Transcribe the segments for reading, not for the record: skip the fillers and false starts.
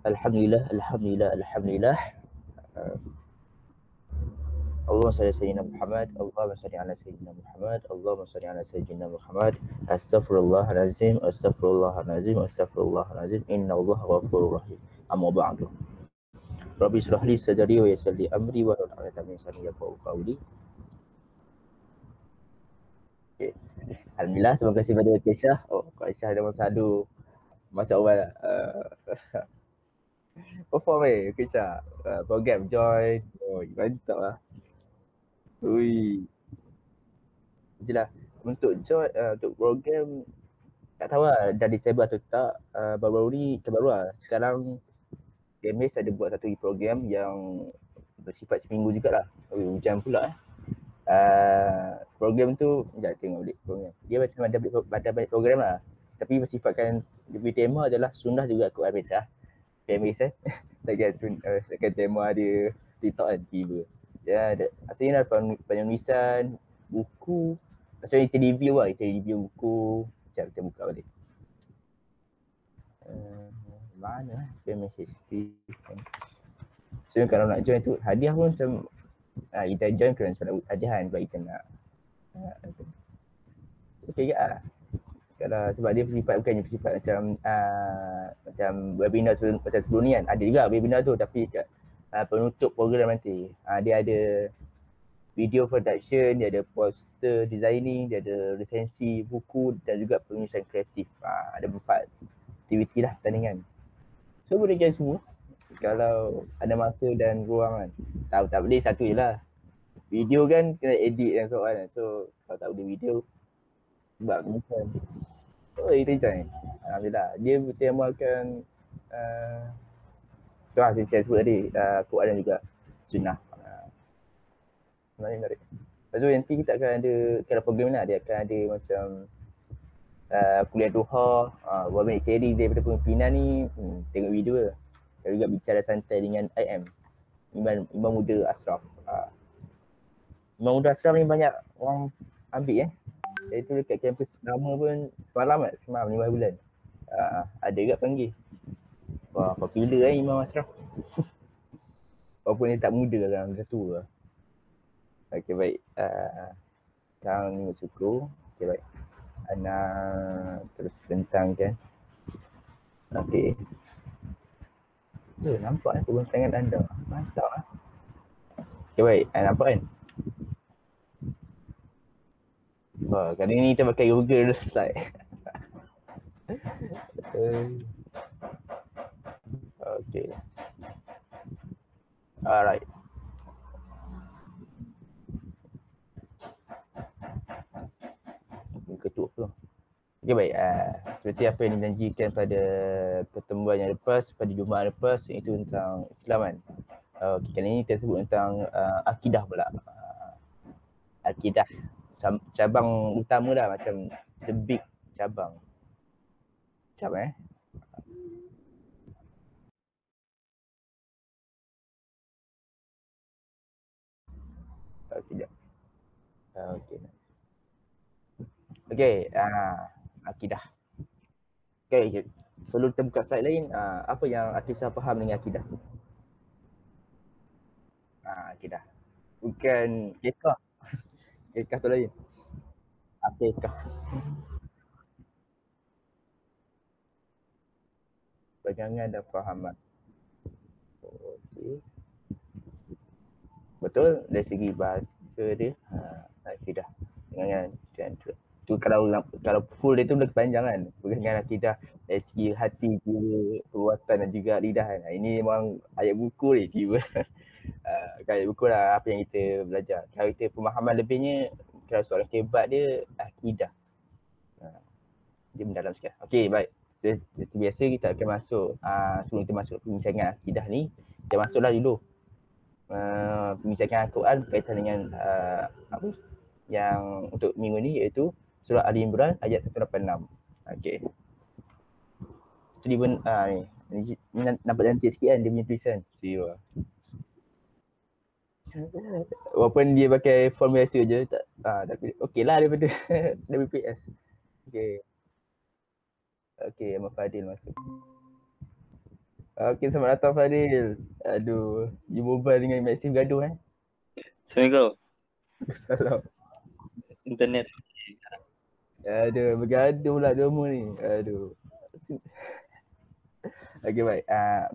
Alhamdulillah, alhamdulillah, alhamdulillah. Allahumma salli ala sayyidina Muhammad, Allahumma salli ala sayyidina Muhammad, Allahumma salli ala sayyidina Muhammad. Astaghfirullahalazim, astaghfirullahalazim, astaghfirullahalazim. Innallaha ghafurur rahim. Amma ba'du. Rabbi shrah li sadri wa yassir li amri wa hlul 'uqdatam min lisani yafqahu qawli. Okay. Alhamdulillah, terima kasih pada Kak Aisyah. Oh, Kak Aisyah ada masa adu. Masa awal perform Kak Aisyah. Program join. Oh, mantap lah. Ui. Itulah. Untuk join, untuk program tak tahu lah dah disable atau tak. Baru-baru ni terbaru lah. Sekarang KMS ada buat satu program yang bersifat seminggu jugalah. Hujan pula program tu, sekejap tengok balik program. Dia macam ada banyak program lah. Tapi bersifatkan, dia punya tema adalah sunnah juga Quran Maisah. KMS takkan tema dia TikTok kan tiba. Dia ada, asalnya lah penulisan, buku. Asalnya kita review lah, kita review buku. Sekejap kita buka balik. Mana KMS history. So kalau nak join tu hadiah pun macam kita join kerana sebab hadiah kan, sebab kita nak okey ke kalau sebab dia bersifat bukannya bersifat macam webinar sebelum ni kan. Ada juga webinar tu tapi kat penutup program nanti dia ada video production, dia ada poster designing, dia ada resensi buku dan juga penulisan kreatif. Ada 4 aktiviti lah tandingan. So boleh join semua kalau ada masa dan ruang kan. Tak boleh satu je lah. Video kan kena edit dan soal kan. So kalau tak boleh video sebab bukan. Oh kita join. Alhamdulillah. Dia bertemakan tu lah saya sebut tadi, Quran dan juga sunnah. Menarik. Lepas tu nanti kita akan ada, kalau program ni dia akan ada macam kuliah duha, buat minit seri daripada pemimpinan ni, tengok video lah. Dan juga bicara santai dengan IM, Imam Muda Ashraf. Imam Muda Ashraf ni banyak orang ambil Iaitu dekat kampus lama pun semalam 5 bulan. Ada juga panggil. Wah, popular Imam Ashraf. Walaupun dia tak muda lah, macam tu lah. Okay, baik. Sekarang ni suku. Okay, baik. Ana terus bentangkan. Okay. Nampak pembentangan anda. Mantap lah. Okay, baik. Nampak kan? Kali ni kita pakai Google slide. Okay. Alright. Ketua tu. Okay, baik. Seperti apa yang dijanjikan pada pertemuan yang lepas, pada Jumaat lepas, iaitu tentang Islam kan. Okay, kali ni kita sebut tentang akidah pula. Akidah cabang utama dah, macam the big cabang. Sekejap Sekejap. Okay, akidah. Okay, sebelum kita buka slide lain, apa yang Akisah faham dengan akidah? Akidah. Bukan kekah. Kekah tu lain. Akikah. Pegangan dan fahaman. Okay. Betul, dari segi bahasa dia, akidah. Pegangan dan tu kalau full dia tu lebih panjang kan. Pegangan akidah dari segi hati, jiwa, perbuatan dan juga lidah kan. Ini memang ayat buku ni tiba. Ayat buku lah apa yang kita belajar. Kalau kita pemahaman lebihnya, kalau soalan kebat dia akidah. Dia mendalam sikit. Okey, baik. Seperti biasa kita akan masuk, sebelum kita masuk perbincangan akidah ni, kita masuklah dulu perbincangan Al-Quran berkaitan dengan apa yang untuk minggu ni, iaitu surah Ali Imran ayat 186. Okey. Tu dia pun ni nampak cantik sikit kan dia punya tulisan. Siwa. Walaupun dia pakai font biasa je tak tapi okeylah daripada WPS. Okey. Okey, Ahmad Fadil masuk. Okey, selamat datang Fadil. Aduh, you mobile dengan Maxim gaduh Assalamualaikum. Salam. Internet. Aduh, bergaduh pula semua ni. Aduh. Okey baik.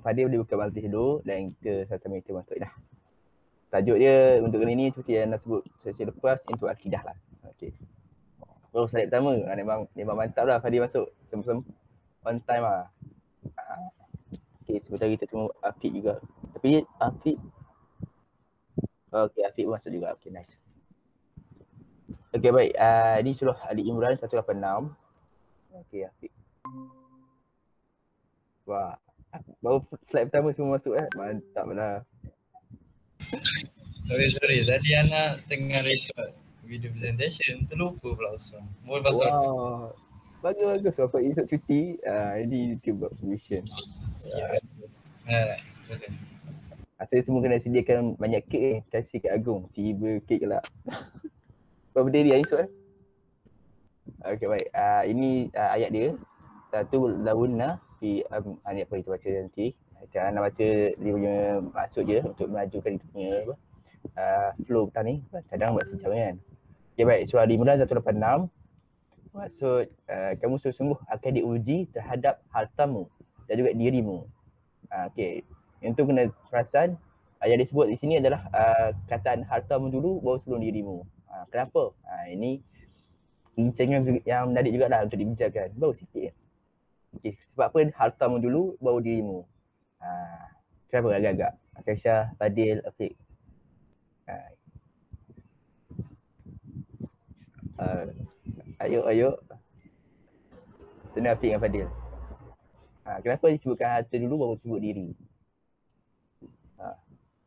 Fadil boleh buka Multis dulu dan kita sama-sama kita masuk dah. Tajuk dia untuk kali ni seperti yang nak sebut sesi lepas untuk akidah lah. Okey. Oh, slide pertama. Memang mantap lah Fadil masuk. Sama-sama on time lah. Okey, sebentar kita tunggu Afiq juga. Tapi Afiq okey, Afiq pun masuk juga. Okey, nice. Okey baik. Ini surah Ali Imran 186. Okey, Afiq. Wah, baru slide pertama semua masuk Mantap lah. Sorry. Tadi anak tengah record video presentation, terlupa pula usah. Boleh pasal. Wah. Bagus. Sampai esok cuti, ini YouTube buat solution. Siap. Teruskan. Saya semua kena sediakan banyak kek kasih kat Agung. Tiba kek kelak. Kau berdiri hari esok Okey baik. Ini ayat dia. Satu launna fi ni apa kita baca nanti. Kita nak baca dia punya maksud je untuk melajukan kita punya flow petang ni. Kadang buat sejam kan. Okey baik. Surah Al-Imran 186. Maksud kamu sungguh-sungguh akan diuji terhadap hartamu dan juga dirimu. Okey. Yang tu kena perasan yang disebut di sini adalah kataan hartamu dulu baru sebelum dirimu. Kenapa? Ini bincangan yang menarik jugalah untuk dibincangkan. Baru sikit. Okay. Sebab apa hartamu dulu baru dirimu. Kenapa agak-agak? Akasha, Fadil, Afiq. Ayo. Sana Afiq dengan Fadil. Kenapa disebutkan harta dulu baru sebut diri?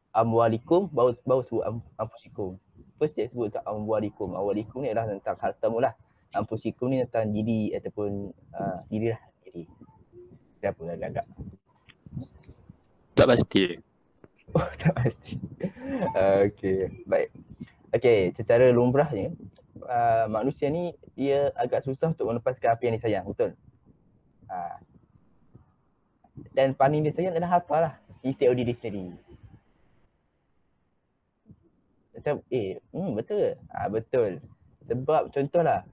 Amwalikum baru sebut ampusikum. First dia sebut tentang amwalikum. Amwalikum ni adalah tentang hartamu lah. Ampusikum ni tentang diri ataupun diri. Kenapa agak-agak? Tak pasti. Oh, tak pasti. Okey, baik. Okey, secara lumrahnya manusia ni dia agak susah untuk melepaskan apa yang dia sayang, betul? Dan paling dia sayang adalah harta lah, instead of diri sendiri. Macam betul. Betul. Sebab contohlah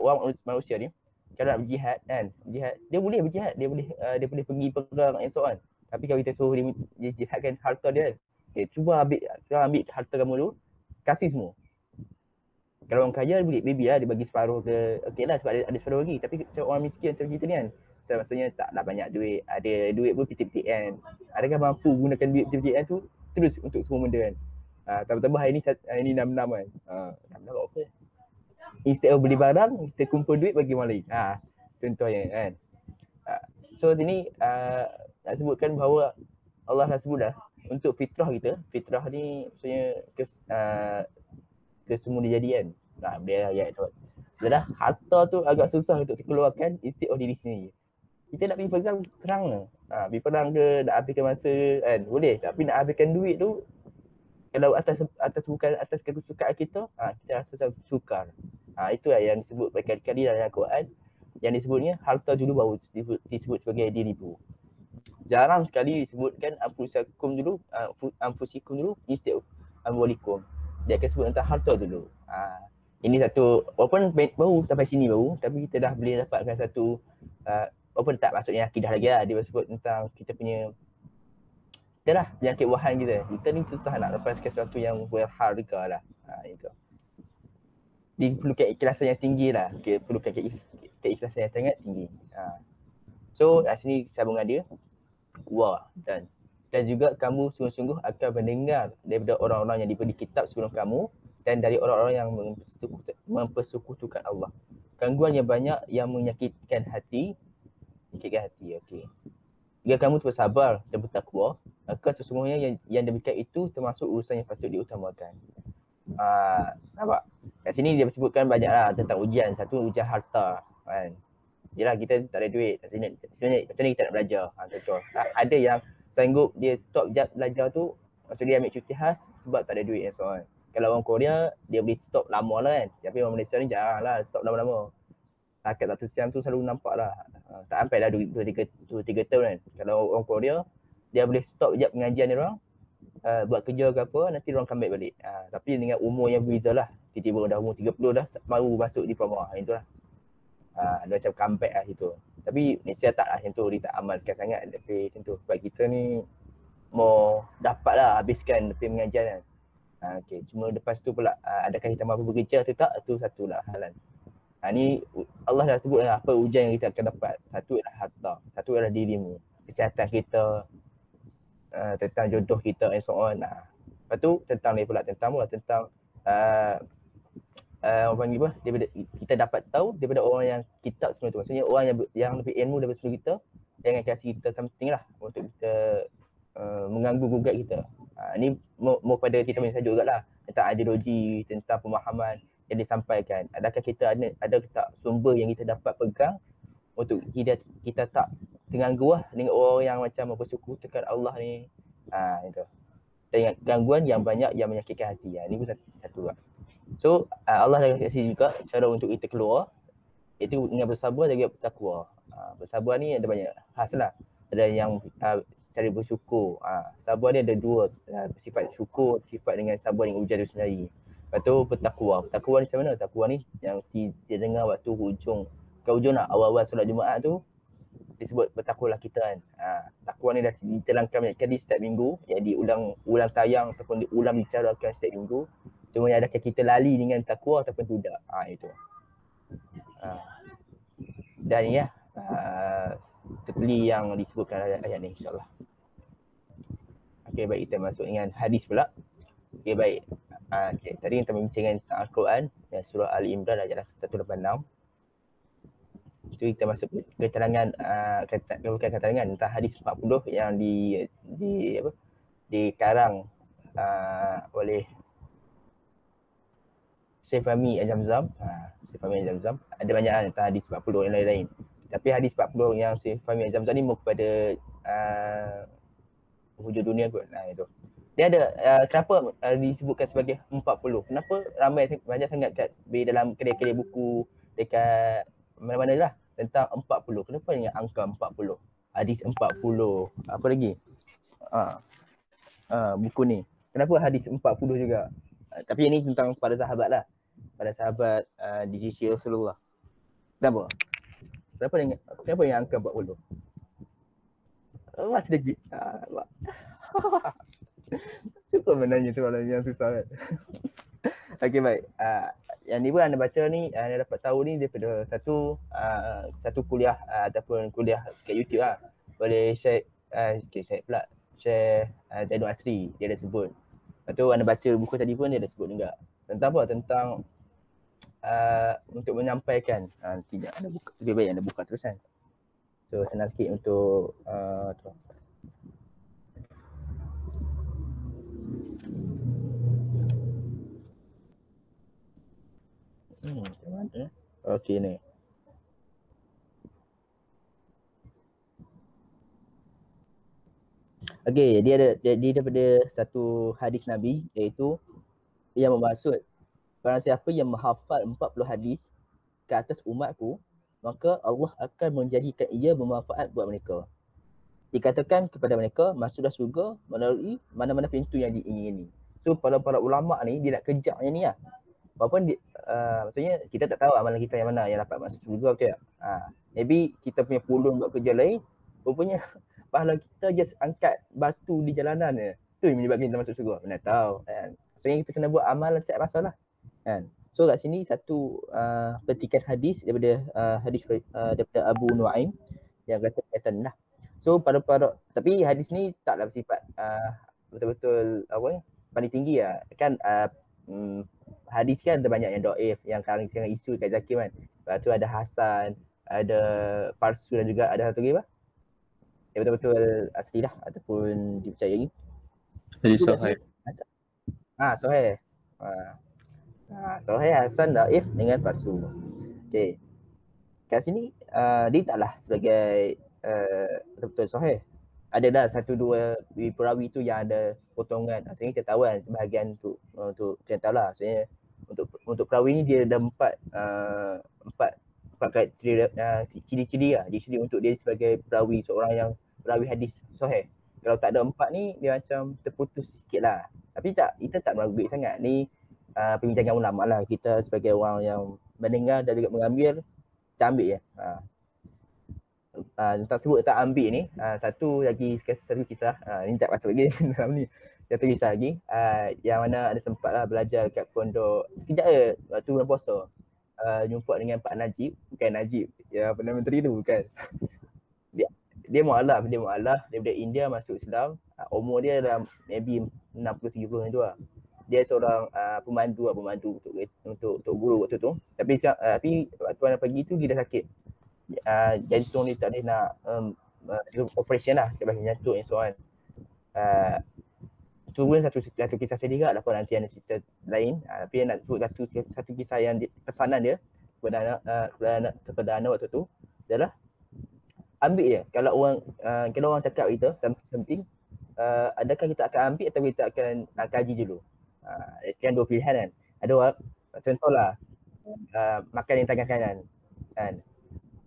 orang manusia ni kalau nak berjihad kan, dia boleh berjihad, dia boleh pergi perang and so on. Tapi kalau kita suruh dia jihadkan harta dia, cuba ambil harta kamu dulu, kasih semua. Kalau orang kaya boleh maybe lah dia bagi separuh ke, okey lah sebab ada separuh lagi. Tapi macam orang miskin macam kita ni kan, maksudnya taklah banyak duit, ada duit pun pitik-pitik kan. Adakah mampu gunakan duit pitik-pitik tu terus untuk semua benda kan? Tambah-tambah hari ni 66 kan. 66 buat apa? Instead of beli barang, kita kumpul duit bagi orang lain. Contohnya kan. So sini nak sebutkan bahawa Allah dah sebut dah untuk fitrah kita. Fitrah ni maksudnya kesemuanya kan. Dia ayat tu. Adalah harta tu agak susah untuk dikeluarkan instead of diri sendiri. Kita nak pergi perang, serang lah. Pergi perang ke, nak habiskan masa kan, boleh. Tapi nak habiskan duit tu, kalau bukan atas kesukaan kita, kita rasa sukar. Itu lah yang disebut berkali-kali dalam Al-Quran. Yang disebutnya harta dulu baru disebut sebagai dirimu. Jarang sekali disebutkan anfusikum dulu instead of amwalikum. Dia akan sebut tentang harta dulu. Ini satu, walaupun baru sampai sini baru, tapi kita dah boleh dapatkan satu walaupun tak maksudnya akidah lagi lah. Dia sebut tentang kita punya itulah penyakit wahan kita. Kita ni susah nak lepaskan sesuatu yang berharga lah. Itu. Dia perlukan ikhlasan yang tinggi lah. Perlukan keikhlasan yang sangat tinggi. So sini sambungan dia. Dan juga kamu sungguh-sungguh akan mendengar daripada orang-orang yang diberi kitab sebelum kamu dan dari orang-orang yang mempersekutukan Allah. Gangguan yang banyak yang menyakitkan hati. Okey. Jika kamu bersabar dan bertakwa, maka sesungguhnya yang demikian itu termasuk urusan yang patut diutamakan. Nampak? Kat sini dia sebutkan banyaklah tentang ujian. Satu ujian harta kan. Yalah kita tak ada duit. Sebenarnya macam ni kita nak belajar. Contoh. Ada yang sanggup dia stop jap belajar tu, maksud dia ambil cuti khas sebab tak ada duit and so on. Kalau orang Korea dia boleh stop lama lah kan. Tapi orang Malaysia ni jarang lah stop lama-lama. Kat Datuk Siam tu selalu nampak lah Tak sampai dah 2-3 tahun kan. Kalau orang Korea, dia boleh stop sekejap pengajian dia orang, buat kerja ke apa, nanti dia orang comeback balik. Tapi dengan umur yang berbeza lah. Tiba-tiba dah umur 30 dah baru masuk diploma. Itulah. Dia macam comeback lah situ. Tapi Malaysia tak lah macam tu, dia tak amalkan sangat. Tapi macam tu, sebab kita ni mau dapat lah habiskan pengajian kan. Okay. Cuma lepas tu pula adakah kita mampu bekerja atau tak, tu satulah halan. Ni Allah dah sebut lah apa ujian yang kita akan dapat. Satu ialah harta, satu ialah dirimu, kesihatan kita, tentang jodoh kita and so on. Lepas tu tentang ni pula tentang orang panggil apa, daripada kita dapat tahu daripada orang yang kitab sebelum tu. Maksudnya orang yang lebih ilmu daripada sebelum kita, jangan kasih kita something lah untuk kita mengganggu gugat kita. Ni mau pada kita punya saja jugalah, tentang ideologi, tentang pemahaman yang disampaikan. Adakah kita ada tak sumber yang kita dapat pegang untuk kita tak terganggu lah dengan orang yang macam mempersekutukan Allah ni. Itu. Dengan gangguan yang banyak yang menyakitkan hati. Ni pun satu lah. So Allah dah kasih juga cara untuk kita keluar, iaitu dengan bersabar dan bertakwa. Bersabar ni ada banyak khas lah. Ada yang cara bersyukur. Sabar ni ada dua, sifat syukur, sifat dengan sabar dengan ujian itu sendiri. Lepas tu bertakwa. Bertakwa ni macam mana? Takwa ni yang dia dengar waktu hujung lah, awal-awal solat Jumaat tu disebut bertakwalah kita kan. Takwa ni dah diterangkan banyak kali setiap minggu, yang diulang tayang ataupun diulang bicarakan setiap minggu. Cuma adakah kita lali dengan takwa ataupun tidak. Itu. Dan ya, terpilih yang disebutkan ayat ni insyaAllah. Okay, baik, kita masuk dengan hadis pula. Okay, baik. Okay, tadi kita membincangkan tentang Al-Quran dan surah Al-Imran ayat 186. Itu kita masuk keterangan keterangan tentang hadis 40 yang dikarang oleh Syekh Fahmi Al-Zamzam. Syekh Fahmi Al-Zamzam ada banyak tentang hadis 40 yang lain-lain. Tapi hadis 40 yang Syekh Fahmi Al-Zamzam ni kepada hujung dunia kot. Itu. Dia ada kenapa disebutkan sebagai 40? Kenapa ramai banyak sangat kat dalam kedai-kedai buku dekat mana-mana lah tentang 40. Kenapa dengan angka 40? Hadis 40. Apa lagi? Buku ni. Kenapa hadis 40 juga? Tapi ini tentang para sahabat lah. Para sahabat di sisi Rasulullah. Kenapa? Kenapa dengan angka 40? Mas sedikit. Suka menanya soalan yang susah kan. Okay, baik. Yang ni pun anda baca ni, anda dapat tahu ni daripada satu kuliah ataupun kuliah kat YouTube lah. Boleh Syekh Zaidul Asri, dia ada sebut. Lepas tu anda baca buku tadi pun dia ada sebut juga. Tentang apa? Tentang untuk menyampaikan. Tidak ada buka, lebih baik anda buka terus kan. So senang sikit untuk tu. Macam mana? Okey ni. Okey, dia daripada satu hadis Nabi, iaitu yang bermaksud barang siapa yang menghafal 40 hadis ke atas umatku, maka Allah akan menjadikan ia bermanfaat buat mereka. Dikatakan kepada mereka, masuklah syurga melalui mana-mana pintu yang diingini. So para ulama ni dia nak kejar yang ni lah. Walaupun maksudnya kita tak tahu amalan kita yang mana yang dapat masuk syurga, betul tak? Maybe kita punya peluang buat kerja lain, rupanya pahala kita just angkat batu di jalanan je. Tu yang menyebabkan kita masuk syurga. Mana tahu kan. Maksudnya kita kena buat amalan setiap masa lah kan. So kat sini satu petikan hadis daripada daripada Abu Nuaim yang kata lah. So pada tapi hadis ni taklah bersifat betul-betul apa ni paling tinggi lah. Kan hadis kan ada banyak yang dhaif, yang sekarang isu kat Zakir kan. Lepas tu ada Hasan, ada palsu dan juga ada satu lagi apa? Yang betul-betul asli lah ataupun dipercayai. Hadis sahih. Sahih. Sahih, Hasan, dhaif dengan palsu. Okey. Kat sini dia taklah sebagai betul-betul sahih. Ada dah satu dua perawi tu yang ada potongan. Maksudnya kita tahu kan bahagian untuk kita tahu lah. Maksudnya untuk perawi ni dia ada empat ciri-ciri lah, ciri untuk dia sebagai perawi, seorang yang perawi hadis sahih. Kalau tak ada 4 ni dia macam terputus sikit lah. Tapi kita tak meragukan sangat. Ni perbincangan ulama lah. Kita sebagai orang yang mendengar dan juga mengambil, kita ambil je. Tentang sebut tak ambil ni, satu kisah, ni tak masuk lagi dalam ni. Satu kisah lagi, yang mana ada sempat lah belajar kat pondok sekejap je waktu bulan puasa. Jumpa dengan Pak Najib, bukan Najib, ya Perdana Menteri tu bukan. Dia mu'alaf daripada India masuk Islam. Umur dia dalam maybe 60-70 tu lah. Dia seorang pemandu untuk guru waktu tu. Tapi waktu anak pagi tu dia dah sakit. Jantung dia tak boleh nak operation lah, tak boleh jantung and so on. Tu pun satu kisah sedih juga lah, nanti ada cerita lain. Tapi nak sebut satu kisah yang pesanan dia kepada anak waktu tu adalah ambil je. Kalau orang cakap kita something, adakah kita akan ambil atau kita akan kaji dulu. Kan dua pilihan kan. Ada orang, contohlah makan yang tangan kanan kan.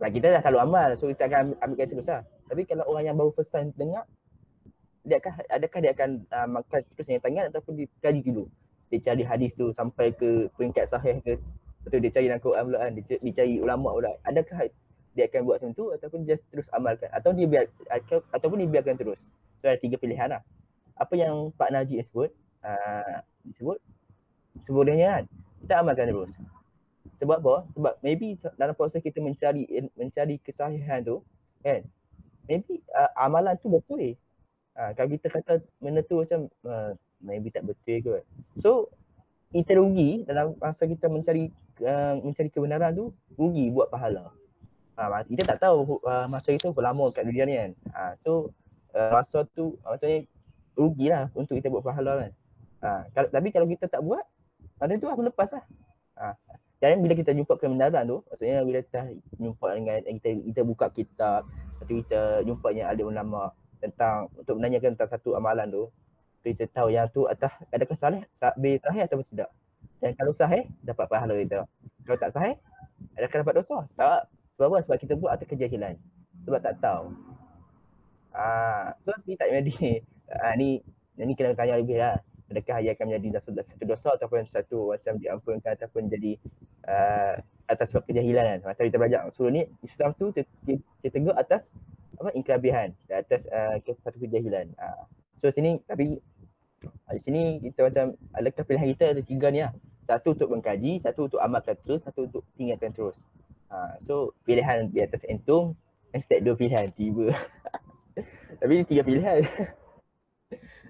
Kita dah selalu amal, so kita akan ambil terus lah. Tapi kalau orang yang baru first time dengar, adakah dia akan makan terus yang tangan ataupun dia kaji dulu. Dia cari hadis tu sampai ke peringkat sahih ke, atau dia cari dalam Quran pula kan, dia cari ulama pula. Adakah dia akan buat macam tu ataupun just terus amalkan, ataupun dia biarkan terus. So ada 3 pilihan lah. Apa yang Pak Najib sebut, sebutnya kan, kita amalkan terus. Sebab apa? Sebab maybe dalam proses kita mencari kesahihan tu kan, maybe amalan tu betul. Kalau kita kata benda tu macam maybe tak betul kot. So kita rugi dalam masa kita mencari kebenaran tu, rugi buat pahala. Kita tak tahu masa itu berapa lama kat dunia ni kan. So masa tu maksudnya rugilah untuk kita buat pahala kan. Tapi kalau kita tak buat, masa tu aku lepas lah. Dan bila kita jumpa kebenaran tu, maksudnya bila kita jumpa dengan kita buka kitab atau kita jumpa dengan alim ulama tentang untuk menanyakan tentang satu amalan tu, kita tahu yang tu adakah sahih atau tidak. Dan kalau sahih, dapat pahala kita. Kalau tak sahih, adakah dapat dosa? Tak. Sebab apa? Sebab kita buat atas kejahilan. Sebab tak tahu. So ni tak jadi. Ni kena tanya lebih lah. Adakah ia akan menjadi satu dosa ataupun satu macam diampunkan ataupun jadi atas sebab kejahilan kan. Macam kita belajar sebelum ni, Islam tu dia tegur atas ingkrabihan, atas satu kejahilan. So sini, tapi di sini kita macam adakah pilihan kita ada 3 ni lah. Satu untuk mengkaji, satu untuk amalkan terus, satu untuk tinggalkan terus. So pilihan di atas entum, instead 2 pilihan tiba. Tapi ni 3 pilihan.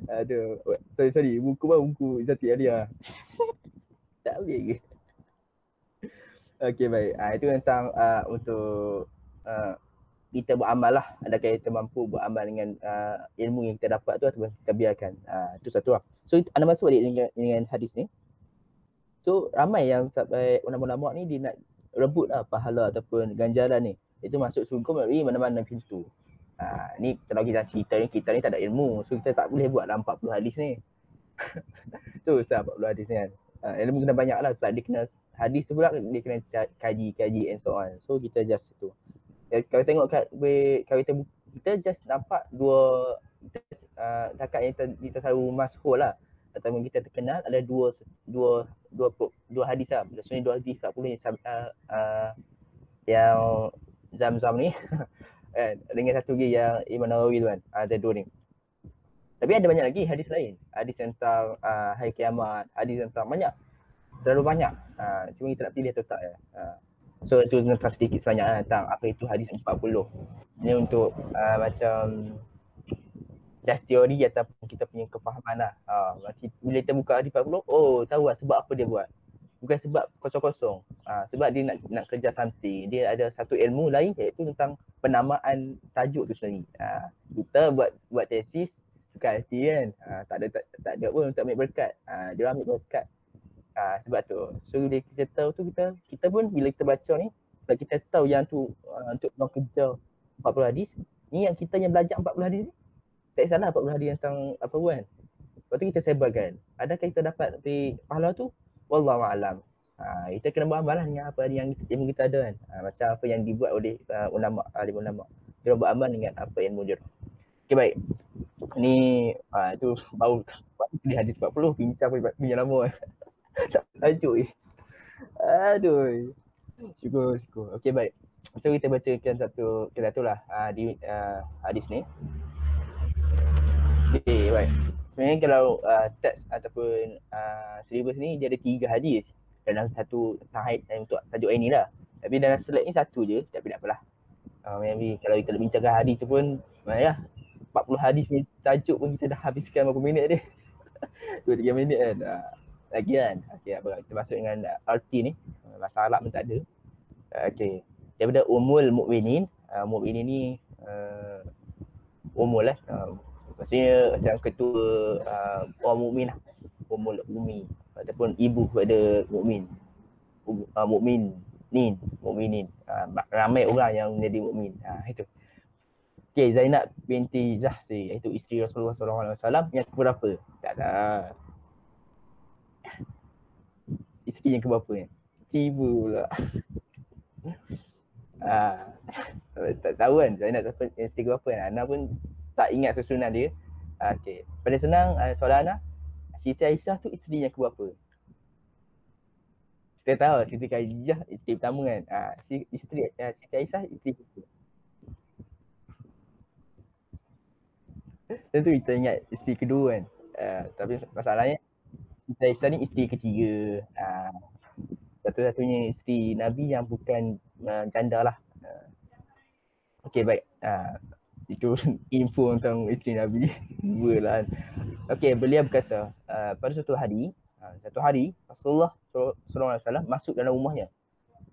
Aduh, sorry, buku Izzati Alia. Tak habis ke? Okay, baik. Itu tentang untuk kita beramal lah. Adakah kita mampu beramal dengan ilmu yang kita dapat tu atau kita biarkan. Itu satu lah. So anda masuk balik dengan hadis ni. So ramai yang sampai ulama-ulama ni dia nak rebut lah pahala ataupun ganjaran ni. Itu masuk surga melalui mana-mana pintu. Ni kalau kita ni tak ada ilmu, so kita tak boleh buat dalam 40 hadis ni. Susah 40 hadis ni kan. Ilmu kena banyak lah sebab dia kena hadis tu pula dia kena kaji and so on. So kita just tu. Kalau tengok kalau kita just nampak dua cakap yang kita selalu masyhur lah ataupun kita terkenal ada dua hadis lah. Sebenarnya 2 hadis 40 yang Zam-Zam ni. Dengan satu lagi yang Imam Nawawi tu kan, ada 2 ni. Tapi ada banyak lagi hadis lain. Hadis tentang hari kiamat, hadis tentang banyak. Terlalu banyak. Cuma kita nak pilih atau tak ya. So itu tentang sedikit sebanyak tentang apa itu hadis 40. Ini untuk macam just teori ataupun kita punya kefahaman lah. Macam bila kita buka hadis 40, tahu lah sebab apa dia buat. Bukan sebab kosong-kosong. Sebab dia nak kerja something. Dia ada satu ilmu lain iaitu tentang penamaan tajuk tu sendiri. Kita buat tesis suka hati kan. Tak ada pun untuk ambil berkat. Dia ambil berkat. Sebab tu. So bila kita tahu tu kita pun bila kita baca ni, kalau kita tahu yang tu untuk orang kerja 40 hadis, ni yang kita yang belajar 40 hadis ni, tak salah 40 hadis tentang apa pun kan. Lepas tu kita sebarkan. Adakah kita dapat pahala tu? Wallahualam. Kita kena beramal lah dengan apa yang ilmu kita ada kan. Macam apa yang dibuat oleh ulama, alim ulama. Dia beramal dengan apa ilmu dia. Okay, baik. Ni tu baru di hadis 40 bincang punya lama. Tak tajuk ni. Aduh. Syukur. Okay, baik. So kita bacakan satu lah di hadis ni. Okay, baik. Sebenarnya kalau teks ataupun syllabus ni dia ada 3 hadis dalam satu tahap untuk tajuk ini lah. Tapi dalam slide ni satu je, tapi tak apalah. Maybe kalau kita bincangkan hadis tu pun ya 40 hadis ni tajuk pun kita dah habiskan berapa minit dia. 2-3 minit kan. Lagi kan. Okey, apa kita masuk dengan arti ni. Bahasa Arab pun tak ada. Okey. Daripada Ummul Mukminin. Mukminin ni umul lah. Maksudnya macam ketua orang mukmin lah. Ummul Umi ataupun ibu kepada mukmin. Mukminin. Ramai orang yang menjadi mukmin. Itu. Okey, Zainab binti Jahsi, iaitu isteri Rasulullah SAW yang keberapa? Tak ada. Isteri yang keberapa ni? Tiba pula. Tak tahu kan Zainab isteri keberapa kan? Ana pun tak ingat susunan dia. Okey. Pada senang soalan Ana, Siti Aisyah tu isteri yang keberapa? Kita tahu Siti Khadijah isteri pertama kan. Siti Aisyah isteri kedua. Tentu kita ingat isteri kedua kan. Tapi masalahnya Siti Aisyah ni isteri ketiga. Satu-satunya isteri Nabi yang bukan janda lah. Okey, baik. Itu info tentang isteri Nabi. Dua lah. Okey, beliau berkata pada satu hari Rasulullah SAW masuk dalam rumahnya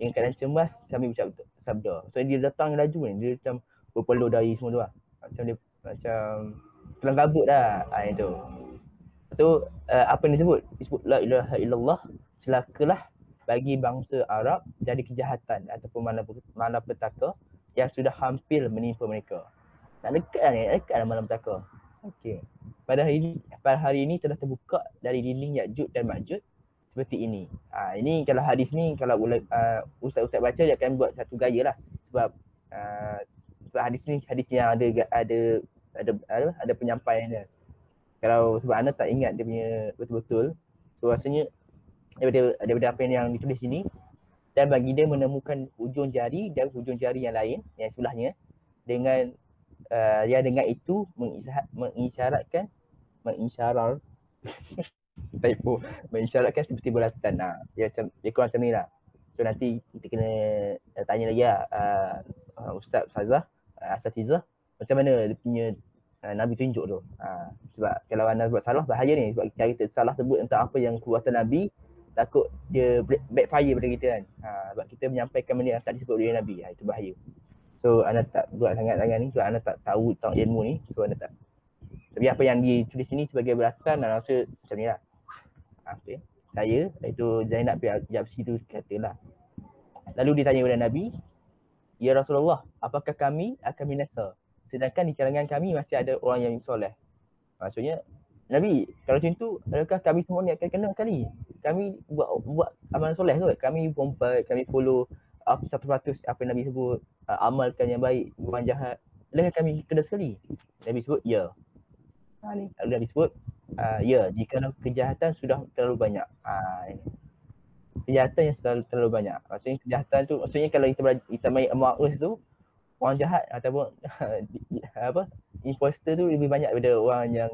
dengan keadaan cemas sambil bersabda. So dia datang laju ni, dia macam berpeluh dari semua tu lah. Macam dia kelang kabut dah. Itu. Lepas tu apa yang disebut la ilaha illallah, celakalah bagi bangsa Arab dari kejahatan ataupun malapetaka yang sudah hampir menimpa mereka. Nak dekat malapetaka. Okey. Pada hari ini telah terbuka dari dinding Ya'juj dan Ma'juj seperti ini. Ini kalau hadis ni kalau ustaz-ustaz baca dia akan buat satu gaya lah. Sebab hadis ni yang ada penyampaiannya. Kalau sebab anda tak ingat dia punya betul-betul, so rasanya daripada apa yang ditulis sini, dan bagi dia menemukan hujung jari dan hujung jari yang lain yang sebelahnya dengan itu mengisyaratkan seperti bulatan. Dia kurang macam ni lah. So nanti kita kena tanya lagi lah Ustaz Fazah, Asatizah, macam mana dia punya Nabi tunjuk tu. Sebab kalau anda buat salah bahaya ni, sebab kita salah sebut tentang apa yang perbuatan Nabi, takut dia backfire pada kita kan. Sebab kita menyampaikan benda yang tak disebut oleh Nabi, itu bahaya. So anda tak buat sangat-sangat ni sebab anda tak tahu tentang ilmu ni, so anda tak. Tapi apa yang ditulis sini sebagai belakang, anda rasa macam ni lah. Okay. Saya, iaitu Zainab bin Jahsi tu katalah. Lalu ditanya kepada Nabi, ya Rasulullah, apakah kami akan binasa? Sedangkan di kalangan kami masih ada orang yang soleh. Maksudnya, Nabi, kalau macam tu, adakah kami semua ni akan kena kali? Kami buat amalan soleh tu, kami pompa, kami follow 100% apa yang Nabi sebut, amalkan yang baik, bukan jahat. Adakah kami kena sekali? Nabi sebut, ya. Lalu Nabi sebut, ya, jika kejahatan sudah terlalu banyak. Kejahatan yang terlalu banyak. Maksudnya kejahatan tu, maksudnya kalau kita main Among Us tu, orang jahat ataupun imposter tu lebih banyak daripada orang yang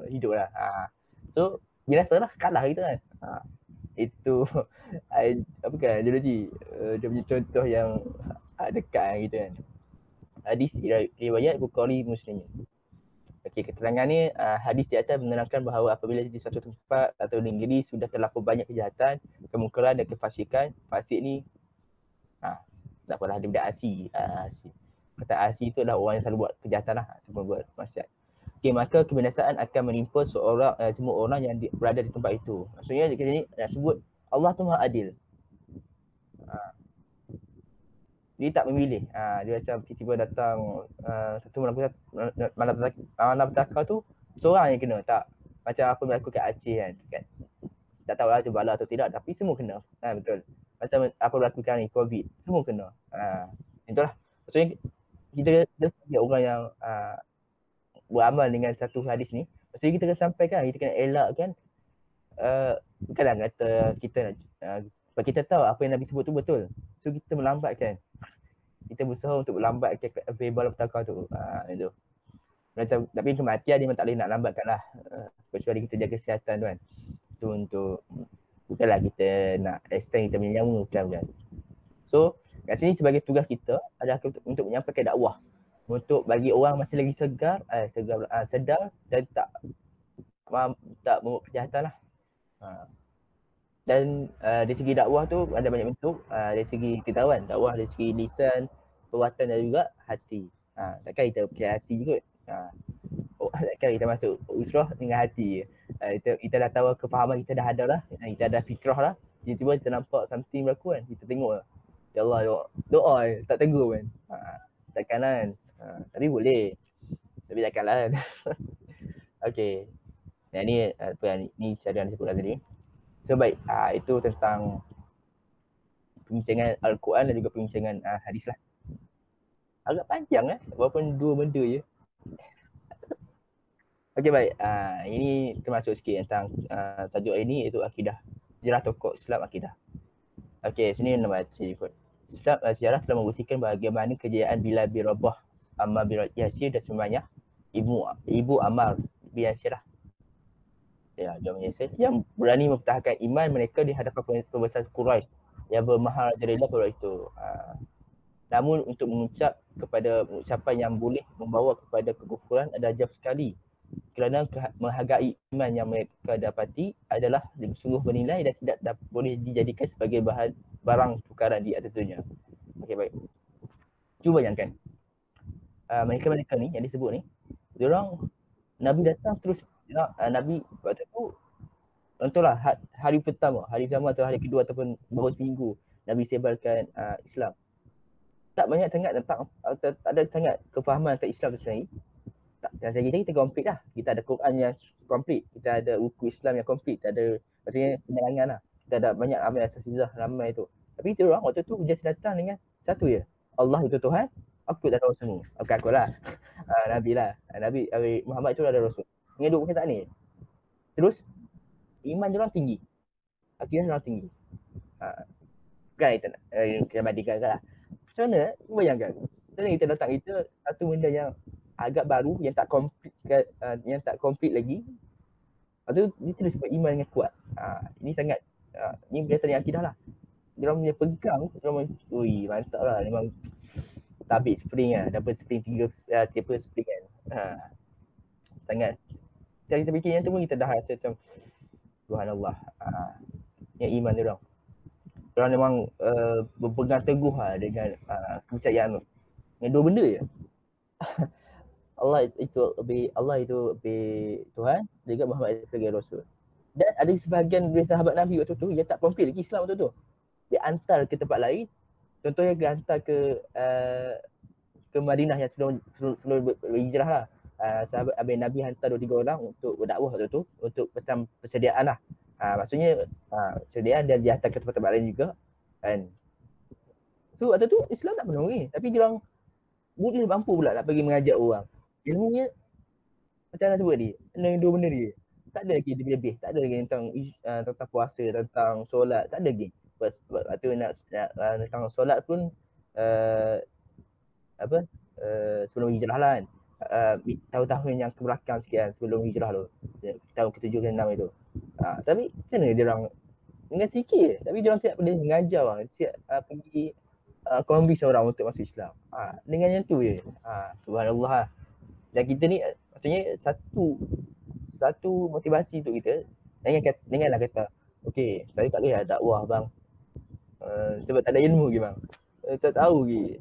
hidup lah. So biasalah kalah kita kan. Itu apa kan ideologi, dia punya contoh yang dekat dengan kita kan. Hadis riwayat Bukhari Muslim. Okey, keterangan ni hadis di atas menerangkan bahawa apabila di suatu tempat atau negeri sudah terlalu banyak kejahatan, kemungkaran dan kefasikan, fasik ni tak apalah, dia budak asi. Kata asi tu adalah orang yang selalu buat kejahatan lah ataupun buat maksiat. Okey, maka kebinasaan akan menimpa semua orang yang berada di tempat itu. Maksudnya di sini nak sebut Allah tu Maha Adil. Dia tak memilih. Dia macam tiba-tiba datang satu malapetaka tu seorang yang kena. Tak macam apa berlaku kat Aceh kan. tak tahu lah tu bala atau tidak, tapi semua kena. Betul. Macam apa berlaku sekarang ni, COVID, semua kena. Itulah. Maksudnya kita sebagai orang yang beramal dengan satu hadis ni, maksudnya kita kena sampaikan, kita kena elakkan, bukanlah kata kita sebab kita tahu apa yang Nabi sebut tu betul. So kita melambatkan. Kita berusaha untuk melambatkan bala petaka tu. Itu. Macam, tapi kematian dia memang tak boleh nak lambatkan lah. Kecuali kita jaga kesihatan tu kan. Itu untuk, bukanlah kita nak extend kita punya nyawa, bukan. So kat sini sebagai tugas kita adalah untuk menyampaikan dakwah. Untuk bagi orang masih lagi sedar dan tak membuat kejahatan lah. Dan dari segi dakwah tu ada banyak bentuk. Dari segi kita tahu kan, dakwah dari segi lisan, perbuatan dan juga hati. Takkan kita pakai hati kot. Takkan kita masuk usrah dengan hati. Kita dah tahu kefahaman, kita dah ada lah, kita dah fikrah lah. Tiba-tiba kita nampak something berlaku kan, kita tengok lah. Ya Allah, doa tak tegur kan. Takkan kan. Tapi boleh. Tapi takkan lah kan. Okay. Yang ni apa yang ni cara yang disebutkan tadi. So baik, itu tentang perbincangan Al-Quran dan juga perbincangan hadis lah. Agak panjang walaupun dua benda je. Okay baik, ini termasuk sikit tentang tajuk ini, iaitu akidah. Sejarah tokoh Islam akidah. Okay, sini nak baca ikut. Sejarah telah membuktikan bagaimana kejayaan Bilal bin Rabah, Ammar bin Yasir dan Sumayyah, ibu Ammar bin Yasirah, yang berani mempertahankan iman mereka di hadapan pembesar Quraisy yang bermahal jarilah pada itu. Namun untuk mengucap kepada ucapan yang boleh membawa kepada kekufuran ada ajab sekali, kerana menghargai iman yang mereka dapati adalah sungguh bernilai dan tidak boleh dijadikan sebagai bahan barang tukaran di atas dunia. Okey baik. Cuba bayangkan. Mereka ni yang disebut ni, diorang Nabi datang terus, Nabi waktu tu contohlah hari pertama atau hari kedua ataupun baru seminggu Nabi sebarkan Islam. Tak banyak sangat tentang, tak ada sangat kefahaman tentang Islam tu sendiri. Dan kita komplit lah. Kita ada Quran yang komplit, kita ada buku Islam yang komplit, kita ada maksudnya penerangan lah. Kita ada banyak amal asasizah ramai tu. Tapi dia orang waktu tu just datang dengan satu je. Allah itu Tuhan, aku tak tahu semua. Bukan aku lah. Nabi lah. Nabi Muhammad tu ada Rasul. Dengan dua perkataan ni. Terus iman dia orang tinggi. Akidah dia orang tinggi. Bukan kita nak kita mandikan lah. Macam mana? Bayangkan. Macam mana kita datang, kita satu benda yang agak baru, yang tak komplit lagi. Lepas tu dia terus sebut iman dengan kuat. Ini sangat ni berkaitan dengan akidah lah. Dia orang punya pegang, dia orang mantap lah. Memang tabik spring lah, dapat spring 3 spring kan. Sangat. Jadi kita fikir yang tu pun kita dah rasa macam subhanallah. Yang iman dia orang. Dia orang memang berpegang teguh lah dengan kepercayaan tu. Dengan dua benda je. Allah itu Tuhan, juga Muhammad sebagai Rasul. Dan ada sebahagian dari sahabat Nabi waktu tu yang tak komplit lagi Islam waktu tu. Dia hantar ke tempat lain. Contohnya dia hantar ke Madinah yang sebelum berhijrah lah. Sahabat Abang Nabi hantar 2-3 orang untuk berdakwah waktu tu, untuk pesan persediaan lah. Maksudnya persediaan dan dia hantar ke tempat-tempat lain juga kan. So waktu tu Islam tak penuh ni, tapi dia orang boleh mampu pula nak pergi mengajak orang. Ilmunya macam mana sebut ni? Dengan dua benda ni. Tak ada lagi lebih-lebih. Tak ada lagi tentang puasa, tentang solat. Tak ada lagi. Sebab waktu nak tentang solat pun sebelum hijrah lah kan. Tahun-tahun yang kebelakang sikit kan, sebelum hijrah tu. Tahun ke-7 ke-6 itu. Tapi macam mana dia orang dengan sikit, tapi dia orang siap boleh mengajar orang, siap pergi convince orang untuk masuk Islam. Dengan yang tu je. Subhanallah lah. Dan kita ni maksudnya satu motivasi untuk kita, janganlah kata okey, saya tak boleh dakwah bang. Sebab tak ada ilmu lagi bang. Tak tahu lagi.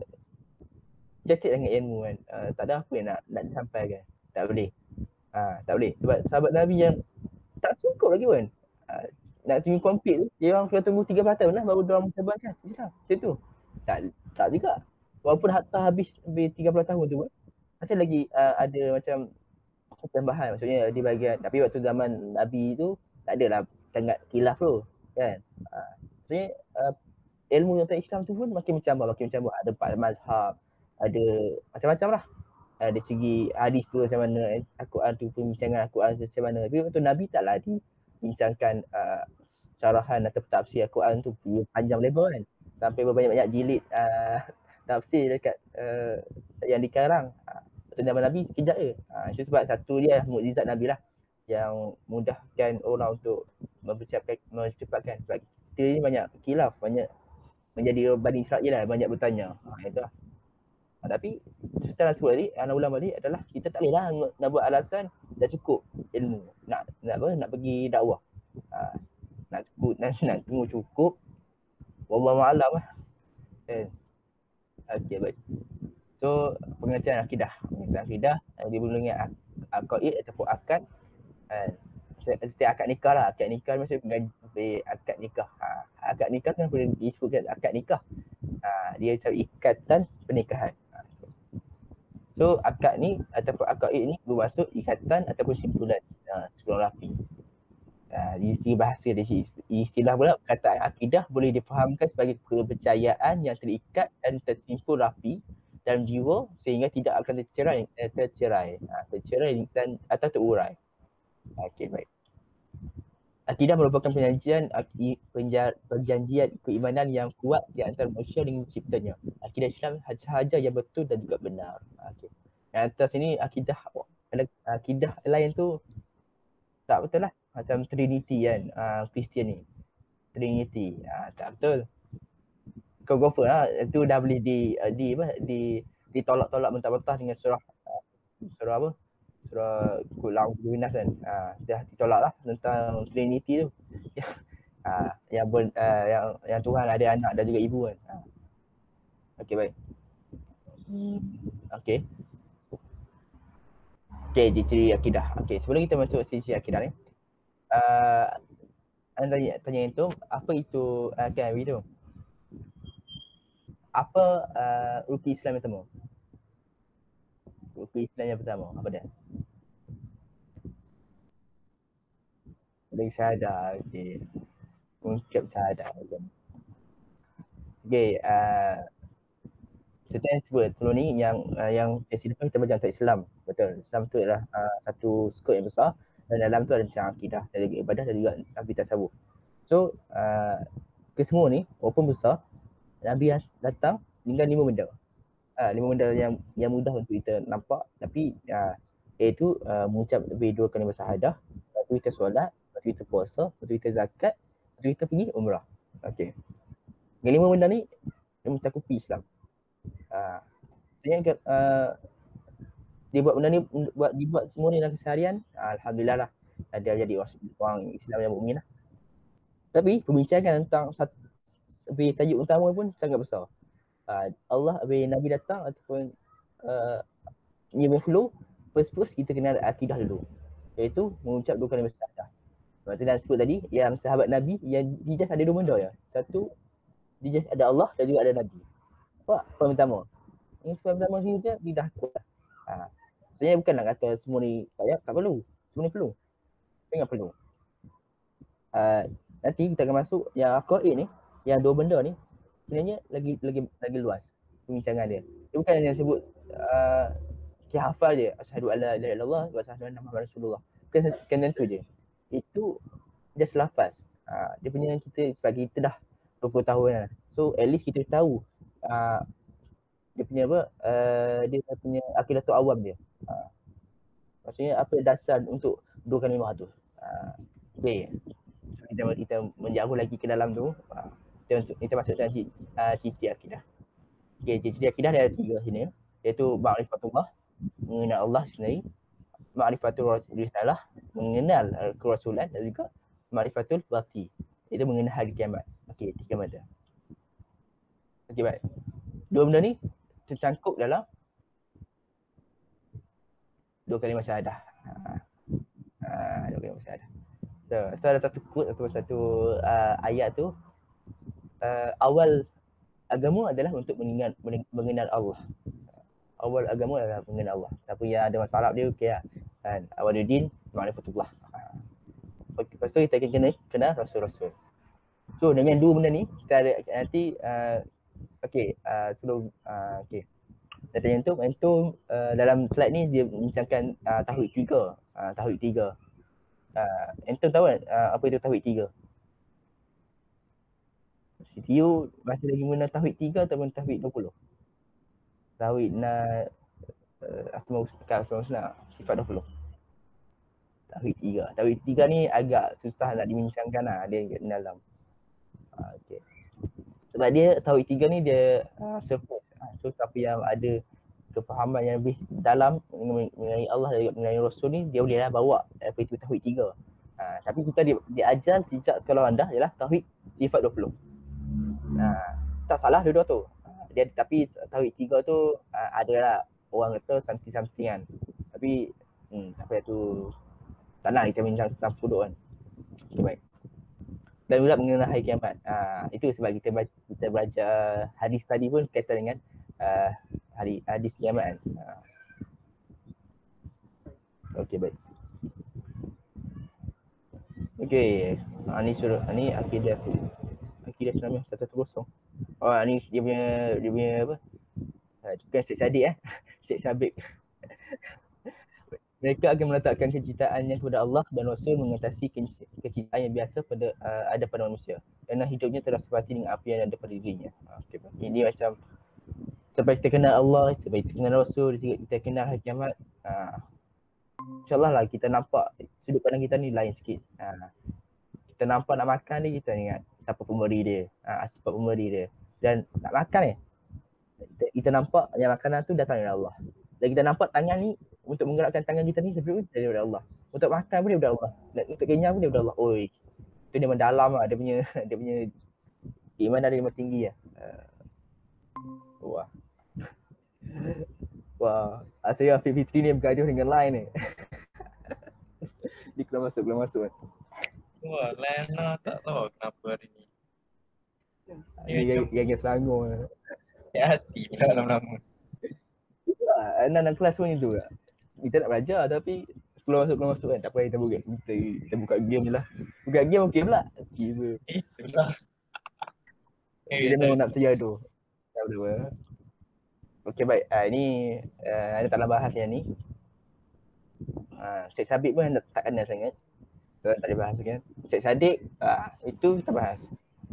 Cacat dengan ilmu kan. Tak ada apa yang nak disampaikan. Tak boleh. Tak boleh. Sebab sahabat Nabi yang tak cukup lagi pun. Nak tunggu komplit tu, dia orang kena tunggu 13 tahun lah baru dia orang menyebarkan Islam. Macam tu. Tak juga. Walaupun hatta habis 30 tahun tu pun, masih lagi ada macam tambahan. Maksudnya di bahagian, tapi waktu zaman Nabi tu tak adalah sangat khilaf tu kan. Maksudnya ilmu tentang Islam tu pun makin mencabar. Ada 4 mazhab, ada macam-macam lah. Dari segi hadis tu macam mana, Al-Quran tu perbincangan Al-Quran tu macam mana. Tapi waktu Nabi taklah dibincangkan syarahan atau tafsir Al-Quran tu panjang lebar kan. Sampai berbanyak-banyak jilid tafsir dekat yang dikarang. Waktu zaman Nabi sekejap je. Itu sebab satu dia mukjizat Nabi lah yang mudahkan orang untuk mencepatkan. Sebab kita ni banyak khilaf, banyak menjadi Bani Israel lah, banyak bertanya. Itu lah. Tapi setelah sebut tadi, anak ulama tadi adalah kita tak boleh lah nak buat alasan dah cukup ilmu nak pergi dakwah. Nak tunggu cukup wallahu a'lam lah. Okey, baik. So pengertian akidah dimulai dengan aqaid ataupun akad. Setiap akad nikah lah. Akad nikah maksudnya akad nikah. Akad nikah kan boleh disebutkan akad nikah. Dia macam ikatan pernikahan. So akad ni ataupun aqaid ni bermaksud ikatan ataupun simpulan rapi. Di segi bahasa dia, istilah pula perkataan akidah boleh difahamkan sebagai kepercayaan yang terikat dan tersimpul rapi dalam jiwa sehingga tidak akan tercerai dan atau terurai. Okey, baik. Akidah merupakan perjanjian keimanan yang kuat di antara manusia dengan penciptanya. Akidah Islam sahaja yang betul dan juga benar. Okey. Yang atas ini akidah lain tu tak betul lah. Macam Trinity kan, Kristian ni. Trinity. Tak betul. Kau go for lah. Itu dah boleh ditolak-tolak mentah-mentah dengan surah apa? Surah Kulau Winas kan. Dah ditolak lah tentang Trinity tu. Yang Tuhan ada anak dan juga ibu kan. Okey, baik. Okey, ciri akidah. Okey, sebelum kita masuk sisi akidah ni, anda tanya itu, apa itu kan itu? Apa rukun Islam yang pertama? Rukun Islam yang pertama, apa dia? Dari syahadah, okey. Mengucap syahadah. Okey, seperti yang sebut sebelum ni yang sesi depan kita belajar tentang Islam. Betul. Islam tu adalah satu skop yang besar dan dalam tu ada tentang akidah, ada juga ibadah dan juga Nabi tasawuf. So kesemua ni walaupun besar, Nabi datang dengan 5 benda. 5 benda yang mudah untuk kita nampak, tapi iaitu mengucap lebih 2 kalimah syahadah, lepas tu kita solat, lepas tu kita puasa, lepas tu kita zakat, lepas tu kita pergi umrah. Okey. Dengan 5 benda ni dia mencakupi Islam. Maksudnya dia buat benda ni, dibuat semua ni dalam keseharian, alhamdulillah lah dia jadi orang Islam yang mukmin lah. Tapi perbincangan tentang tajuk utama pun sangat besar. Allah Nabi datang ataupun ni flow, first kita kenal akidah dulu, iaitu mengucap 2 kalimah syahadah. Macam yang sebut tadi, yang sahabat Nabi yang dijaz ada 2 benda ya. Satu, dijaz ada Allah dan juga ada Nabi. Apa? Poin pertama. Ini poin pertama sini je, dia dah kuat. Sebenarnya bukan nak kata semua ni tak perlu. Semua ni perlu. Sangat perlu. Nanti kita akan masuk yang aqaid ni, yang 2 benda ni sebenarnya lagi luas pembincangan dia. Dia bukan hanya sebut kita hafal je asyhadu alla ilaha illallah wa asyhadu anna muhammadar rasulullah. Bukan tentu je. Itu just lafaz. Dia punya kita sebab kita dah 20 tahun lah. So at least kita tahu dia punya apa, dia punya akidatul awam dia. Maksudnya apa dasar untuk 2 kalimah tu. Okey. So, kita menjauh lagi ke dalam tu, kita masuk dalam ciri-ciri akidah. Okey, ciri-ciri akidah dia ada 3 sini, iaitu ma'rifatullah, mengenal Allah sendiri, ma'rifatul risalah, mengenal kerasulan, dan juga ma'rifatul waqti, iaitu mengenal hari kiamat. Okey, 3 benda. Okey, baik. 2 benda ni tercangkup dalam 2 kalimah syahadah. 2 kalimah syahadah. So ada satu quote atau satu ayat tu, awal agama adalah untuk mengenal Allah. Awal agama adalah mengenal Allah. Siapa yang ada masalah dia, okey lah. Awaluddin ma'rifatullah. Lepas tu kita akan kenal rasul-rasul. So dengan dua benda ni kita ada nanti sebelum data Antum dalam slide ni dia bincangkan tauhid 3. Tauhid 3. Antum tahu kan apa itu tauhid 3? CTU masih lagi guna tauhid 3 ataupun tauhid 20? Tauhid asmaul husna sifat 20. Tauhid 3. Tauhid 3 ni agak susah nak dibincangkan dia dalam. Okey. Sebab dia tauhid 3 ni dia support siapa yang ada kefahaman yang lebih dalam mengenai Allah dan mengenai Rasul ni, dia bolehlah bawa apa itu tauhid 3. Tapi kita diajar sejak sekolah rendah ialah tauhid sifat 20. Tak salah dua-dua tu. Tapi tauhid 3 tu adalah orang kata something kan. Tapi apa tu tak nak kita bincang tentang puduk kan. Okay, baik. Dan juga mengenai hari kiamat. Itu sebab kita belajar hadis tadi pun kaitan dengan hadis kiamat kan. Okey, baik. Okey. Ni akidah Islam 110. Ni dia punya apa? Bukan Syekh Sadiq Syekh Sabik. Mereka akan meletakkan kecintaannya kepada Allah dan Rasul mengatasi kecintaan yang biasa ada pada manusia. Kerana hidupnya telah seperti dengan apa yang ada pada dirinya. Okay. Ini macam sampai kita kenal Allah, sampai kita kenal Rasul, kita kenal hari kiamat. InsyaAllah lah kita nampak sudut pandang kita ni lain sikit. Kita nampak nak makan ni, kita ingat siapa pemberi dia, sebab pemberi dia. Dan nak makan kita nampak yang makanan tu datang dari Allah. Dan kita nampak tangan ni, untuk menggerakkan tangan kita ni sebenarnya daripada Allah. Untuk makan pun daripada Allah. Dan untuk kenyang pun daripada Allah. Oi. Itu dia mendalam dia punya iman ada yang tinggi Wah. Wah. Saya Afiq Fitri ni bergaduh dengan lain ni. Dia keluar masuk kan. Wah, Lena tak tahu kenapa hari ni. Dia gaya Selangor. Hati pula lama-lama. Anak kelas pun itu lah. Kita nak belajar tapi keluar masuk kan. Tak payah kita buka game je lah. Buka game okey pula. Itulah. Dia memang nak percaya tu. Tak apa. Okey, baik. Ini ada tak nak bahas yang ni. Syekh Sabik pun tak kenal sangat. So, tak boleh bahas kan. Syekh Sadiq itu kita bahas.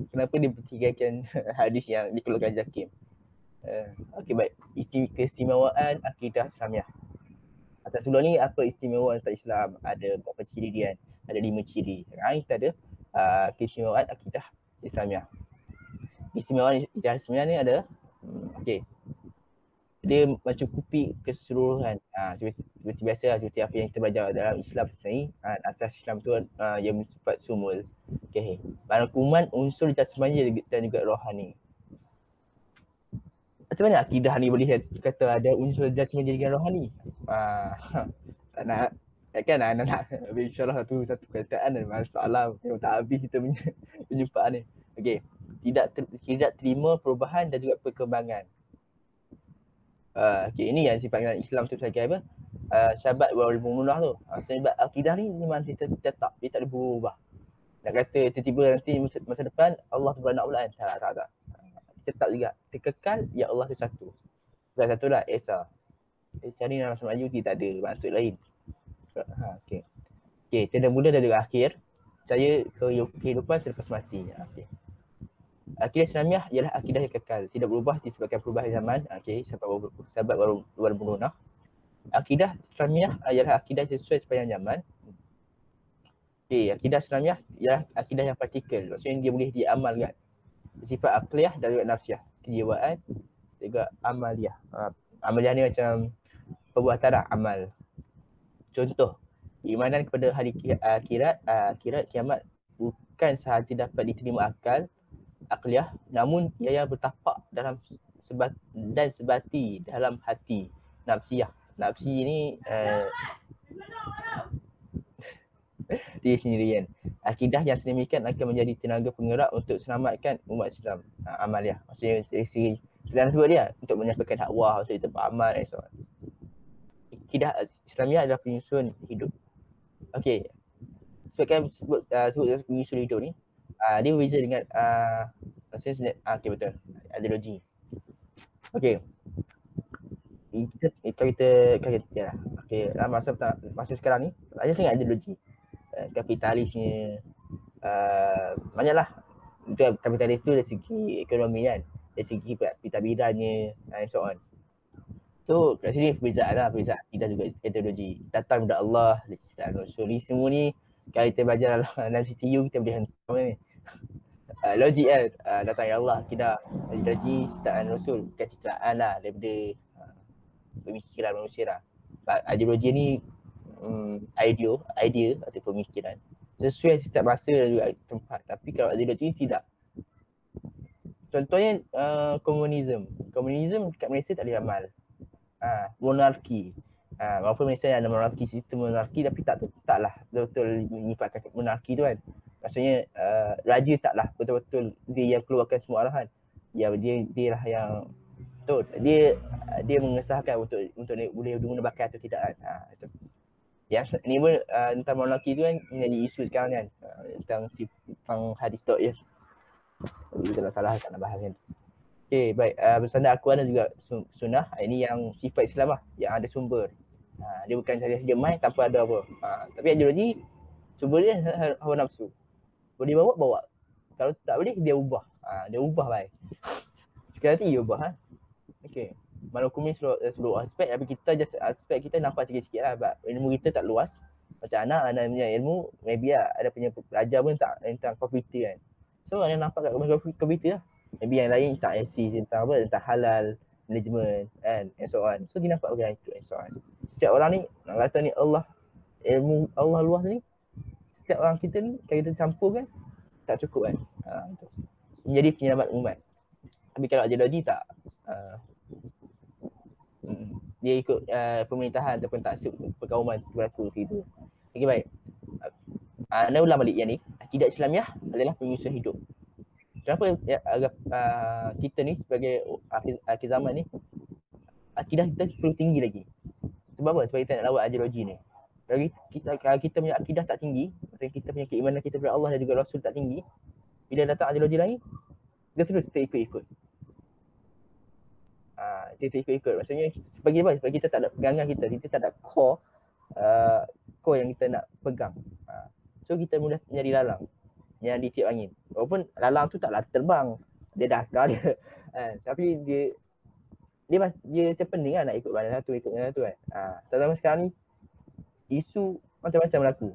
Kenapa dia bertigakan hadis yang dikeluarkan Jakim. Okey, baik. Keistimewaan akidah Islamiah. Atas sebelum ni apa istimewaan tentang Islam? Ada berapa ciri dia? Ada 5 ciri. Sekarang kita ada keistimewaan akidah Islamiah. Istimewaan akidah Islamiah ni ada dia mencukupi keseluruhan. Seperti biasa seperti apa yang kita belajar dalam Islam ni. Asas Islam tu yang bersifat sumul. Rangkuman unsur jasmani dan juga rohani. Macam mana akidah ni boleh kata ada unsur jasmani dan rohani? Tak nak kan nak insyaAllah satu perkataan dan masalah yang tak habis kita punya penjumpaan ni. Okey. Tidak terima perubahan dan juga perkembangan. Ini yang sifatkan Islam tu sebagai apa? Syabat wal munah tu. Sebab akidah ni memang dia tetap, dia tak boleh berubah. Nak kata tiba-tiba nanti masa depan Allah Subhanahu Wa Taala tak. Tetap juga kekal ya Allah tu satu. Bukan satu lah, Esa. Esa ni dalam bahasa Melayu kita ada maksud lain. Okey, tiada mula dan juga akhir. Percaya kehidupan selepas mati. Akidah Islamiah ialah akidah yang kekal, tidak berubah disebabkan perubahan zaman. Sahabat wal munah. Akidah Islamiah ialah akidah sesuai sepanjang zaman. Akidah Islamiah ialah akidah yang praktikal. Maksudnya dia boleh diamalkan. Bersifat akliyah dan juga nafsiyah, kejiwaan juga amaliyah. Amaliyah ni macam perbuatan amal. Contoh, keimanan kepada hari akhirat kiamat bukan sahaja dapat diterima akliyah, namun ia bertapak dalam sebati dalam hati, nafsiyah. Nafsi ni dia sendirian. Akidah yang sedemikian akan menjadi tenaga penggerak untuk selamatkan umat Islam. Amaliyah. Maksudnya sedang sebut dia untuk menyampaikan dakwah, untuk beramal dan so on. Akidah Islamiah adalah penyusun hidup. Okey. sebabkan sebut pengusul hidup ni dia berbeza dengan okay, betul, ideologi. Okay, kita okay, masa sekarang ni banyak sangat ideologi. Kapitalisnya banyaklah. Kapitalis tu dari segi ekonomi kan, dari segi pentadbirannya and so on. So kat sini perbezaan kita juga ideologi. Datang dari Allah, ciptaan Rasul ni, semua ni kalau kita belajar dalam CTU kita boleh hentam ni. Logik kan, datang dari Allah, kita ideologi ciptaan Rasul, bukan ciptaan lah daripada pemikiran manusia lah. Ideologi ni idea atau pemikiran sesuai setiap masa dan juga tempat. Tapi kalau ideologi tidak. Contohnya komunisme dekat Malaysia tak boleh amal. Monarki. Walaupun Malaysia ada monarki, sistem monarki, tapi taklah betul-betul menyifatkan monarki tu kan. Maksudnya raja taklah betul-betul dia yang keluarkan semua arahan. Ya, dia lah yang betul. Dia mengesahkan untuk boleh guna bakar atau tidak kan. Itu. Yang ni pun tentang monarki tu kan menjadi isu sekarang kan. Tentang hadis tok ya. Kita tak salah tak nak bahas kan. Okay, baik. Bersandar Al-Quran dan juga sunnah. Ini yang sifat Islam lah, yang ada sumber. Dia bukan saja main tanpa ada apa. Tapi ideologi, sumber dia hawa nafsu. Boleh bawa. Kalau tak boleh, dia ubah. Dia ubah baik. Sekali hati dia ubah. Okay. Malukumi seluruh aspek, tapi kita just aspek kita nampak sikit-sikit lah. Sebab ilmu kita tak luas. Macam anak punya ilmu, maybe lah ada punya pelajar pun tak tentang komputer kan. So yang nampak kat komputer lah. Maybe yang lain tak IC tentang apa, tentang halal, management and so on. So dia nampak bagaimana itu and so on. Setiap orang ni, nak kata ni Allah, ilmu Allah luas ni, setiap orang kita ni, kalau kita campur kan, tak cukup kan. Menjadi penyelamat umat. Tapi kalau ideologi tak, dia ikut pemerintahan ataupun taksub perkauman berlaku gitu. Okay, baik. Anda ulang balik yang ni, akidah Islamiah adalah penyusun hidup. Kenapa kita ni sebagai akhir zaman ni, akidah kita perlu tinggi lagi. Sebab apa? Sebab kita nak lawan ideologi ni. Kalau kita punya akidah tak tinggi, maksudnya kita punya keimanan kita kepada Allah dan juga Rasul tak tinggi, bila datang ideologi lain, kita terus ikut-ikut. Kita ikut-ikut. Maksudnya sebagai apa? Sebab kita tak ada pegangan kita tak ada core yang kita nak pegang. So kita mudah menjadi lalang yang ditiup angin. Walaupun lalang tu taklah terbang, dia dakar dia. Tapi dia macam pening kan nak ikut mana satu kan. Terutama sekarang ni isu macam-macam berlaku.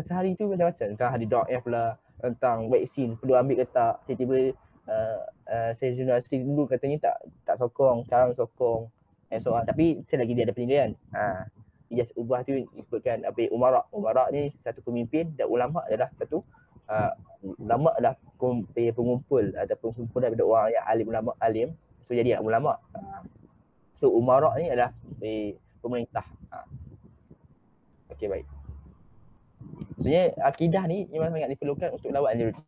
Sehari tu macam-macam. Tentang hari doa pula, tentang vaksin perlu ambil ke tak. Tiba-tiba saya jurnalistik dulu katanya tak sokong, sekarang sokong and so on. Tapi selagi dia ada penilaian. Dia just ubah tu ikutkan apa umarak ni satu pemimpin dan ulama adalah satu ulama adalah pengumpul ataupun kumpulan daripada orang yang alim. So jadi ulama. So umarak ni adalah pemerintah. Okey, baik. Maksudnya akidah ni memang sangat diperlukan untuk lawan ideologi.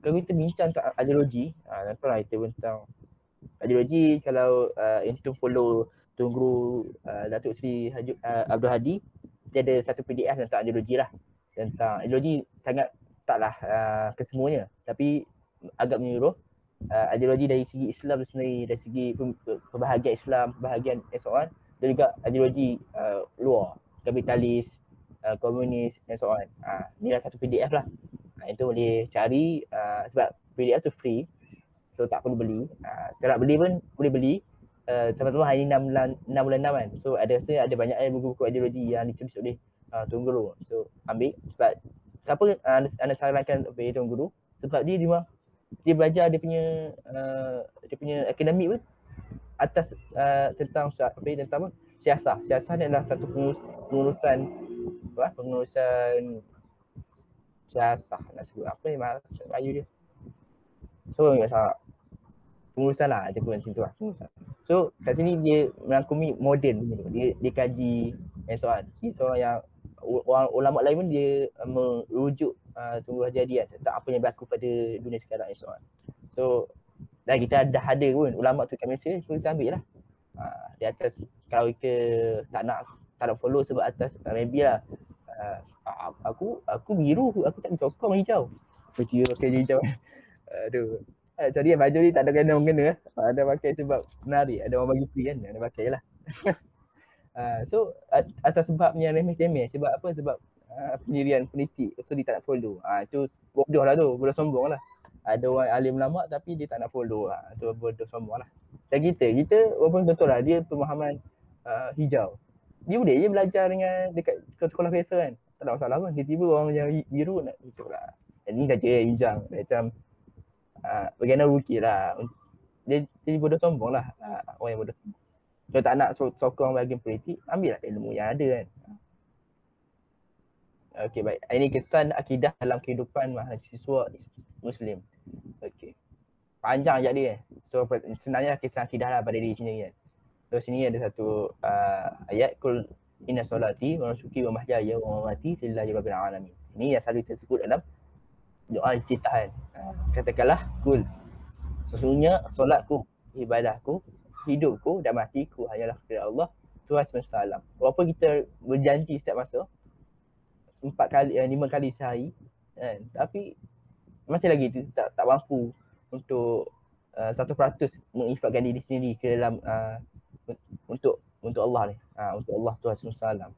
Kalau kita bincang tentang ideologi, nampak kita tentang ideologi. Kalau itu follow Tuan Guru Datuk Seri Abdul Hadi, dia ada satu PDF tentang ideologi lah. Tentang ideologi sangat taklah kesemuanya, tapi agak menyeluruh. Ideologi dari segi Islam sendiri, dari segi pembahagian Islam, pembahagian so on, dan juga ideologi luar, kapitalis, komunis and so on. Ni lah satu PDF lah. Itu boleh cari sebab PDF tu free, so tak perlu beli. Kalau nak beli pun boleh beli. Teman-teman hari ni 6 bulan 6 kan. So ada banyak buku-buku ideologi yang ditulis oleh Tuan Guru. So ambil sebab kenapa anda sarankan Tuan Guru? Sebab dia belajar dia punya akademik pun atas tentang siasah. Siasah ni adalah satu pengurusan siasah, nak sebut apa ni bahasa Melayu dia. So enggak salah. Pengurusan lah, dia pun macam tu lah. Pengurusan. So kat sini dia merangkumi moden, dia kaji and so on. Dia seorang yang ulama lain pun dia merujuk Tunku Haji Hadi tentang apa yang berlaku pada dunia sekarang and so on. So dan kita dah ada pun ulama tu kat Malaysia, so kita ambil lah. Di atas kalau kita tak nak follow sebab atas maybe lah aku biru, aku tak sokong hijau. Dia pakai hijau. Aduh. Sorry baju ni tak ada kena-mengena. Ada pakai sebab menarik, ada orang bagi free kan, ada pakai lah. So atas sebabnya remeh-temeh, sebab apa? Sebab pendirian politik, so dia tak nak follow. Itu bodoh lah tu, bodoh sombong lah. Ada orang alim ulama tapi dia tak nak follow. Tu bodoh sombong lah. Dan kita walaupun betul lah dia pemahaman hijau. Dia boleh je belajar dengan dekat sekolah biasa kan. Tak ada masalah pun. Tiba-tiba orang yang biru nak hijau lah. Ini saja bincang macam bagaimana rugi lah. Dia bodoh sombong lah. Orang yang bodoh sombong. Kalau tak nak sokong bahagian politik, ambil lah ilmu yang ada kan. Okey, baik. Ini kesan akidah dalam kehidupan mahasiswa Muslim. Okey. Panjang ayat dia. So sebenarnya kisah akidah lah pada diri sendiri kan. So sini ada satu ayat, kul inna solati wa nusuki wa mahyaya wa mamati lillahi rabbil alamin. Ini yang selalu tersebut dalam doa iftitah kan. Katakanlah kul, sesungguhnya solatku, ibadahku, hidupku dan matiku hanyalah kepada Allah Tuhan semesta alam. Walaupun kita berjanji setiap masa 5 kali sehari kan, tapi masih lagi tak mampu untuk 100% menginfakkan diri sendiri ke dalam untuk Allah ni. Untuk Allah Tuhan semesta alam.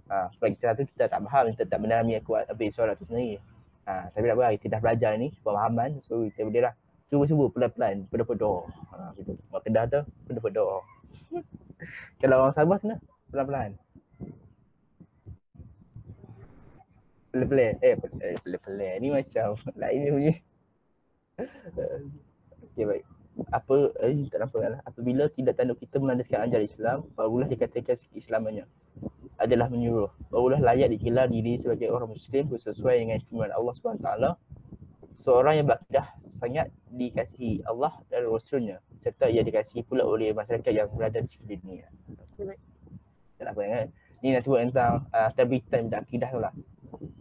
Sebab kita tak faham, kita tak mendalami habis solat tu sendiri. Tapi tak apa, kita dah belajar ni pemahaman, so kita boleh lah cuba pelan-pelan, pedoh-pedoh. Gitu. Mak Kedah tu pedoh-pedoh. Kalau orang Sabah sana pelan-pelan. Pelan-pelan. Ni macam lain ni punya. Okey, baik. Tak nampak lah. Apabila tidak tanduk kita menandaskan ajaran Islam, barulah dikatakan keislamannya adalah menyuruh. Barulah layak digelar diri sebagai orang Muslim sesuai dengan firman Allah SWT. Seorang yang berakidah sangat dikasihi Allah dan Rasulnya, serta ia dikasihi pula oleh masyarakat yang berada di sekelilingnya. Tak apa kan? Ni nak sebut tentang terbitan akidah tu lah.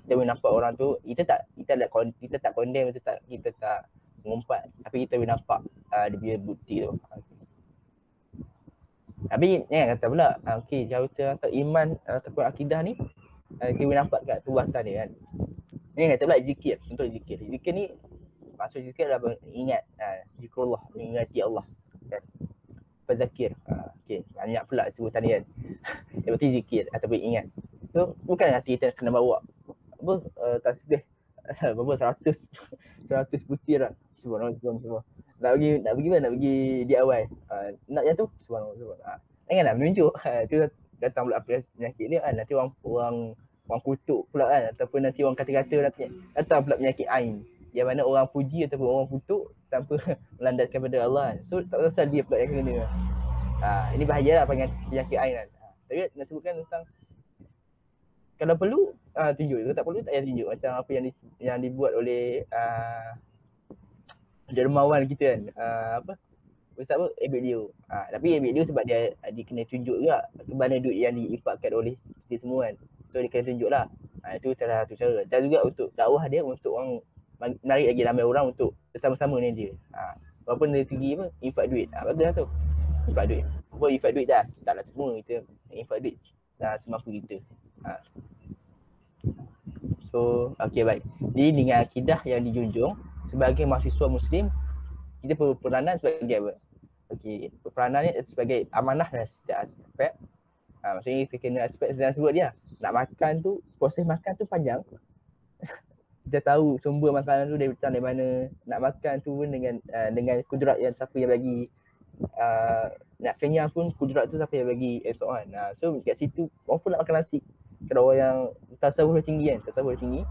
Kita boleh nampak orang tu, kita tak condemn, kita tak mengumpat, tapi kita boleh nampak dia punya bukti tu. Tapi ni kata pula, okey, jauh kata iman ataupun akidah ni kita boleh nampak kat perbuatan dia kan. Ni kata pula zikir, contoh zikir. Zikir ni maksud zikir adalah ingat, zikrullah, mengingati Allah kan. Berzakir. Okey, banyak pula sebutan dia kan. Dia berarti zikir ataupun ingat. So bukan arti kita kena bawa tasbih berapa 100 butir lah. Subhanallah. Nak pergi mana? Nak pergi DIY. Nak yang tu subhanallah. Janganlah menunjuk. Tu datang pula penyakit ni kan. Nanti orang kutuk pula kan, ataupun nanti orang kata-kata nanti datang pula penyakit ain. Yang mana orang puji ataupun orang kutuk tanpa melandaskan pada Allah kan. So tak pasal dia pula yang kena. Ini bahayalah penyakit ain kan. Tapi nak sebutkan tentang kalau perlu tunjuk, kalau tak perlu tak payah tunjuk. Macam apa yang dibuat oleh dermawan kita kan, Ustaz Ebek Leo. Tapi Ebek Leo sebab dia kena tunjuk juga ke mana duit yang diinfakkan oleh kita semua kan. So dia kena tunjuk lah. Itu salah satu cara. Dan juga untuk dakwah dia, untuk orang menarik lagi ramai orang untuk bersama-sama dengan dia. Walaupun dari segi infak duit. Bagus lah tu. Infak duit. Walaupun infak duit dah, taklah semua kita infak duit semampu kita. So, okey baik. Jadi dengan akidah yang dijunjung, sebagai mahasiswa Muslim, kita perlu peranan sebagai apa? Okey, peranan ni sebagai amanah dan setiap aspek. Maksudnya kita kena aspek yang sebut dia. Nak makan tu, proses makan tu panjang. Kita tahu sumber makanan tu dari mana. Nak makan tu pun dengan kudrat yang siapa yang bagi. Nak kenyang pun kudrat tu siapa yang bagi, so on. So kat situ orang pun nak makan nasi. Kalau orang yang tasawuf tinggi kan, tasawuf tinggi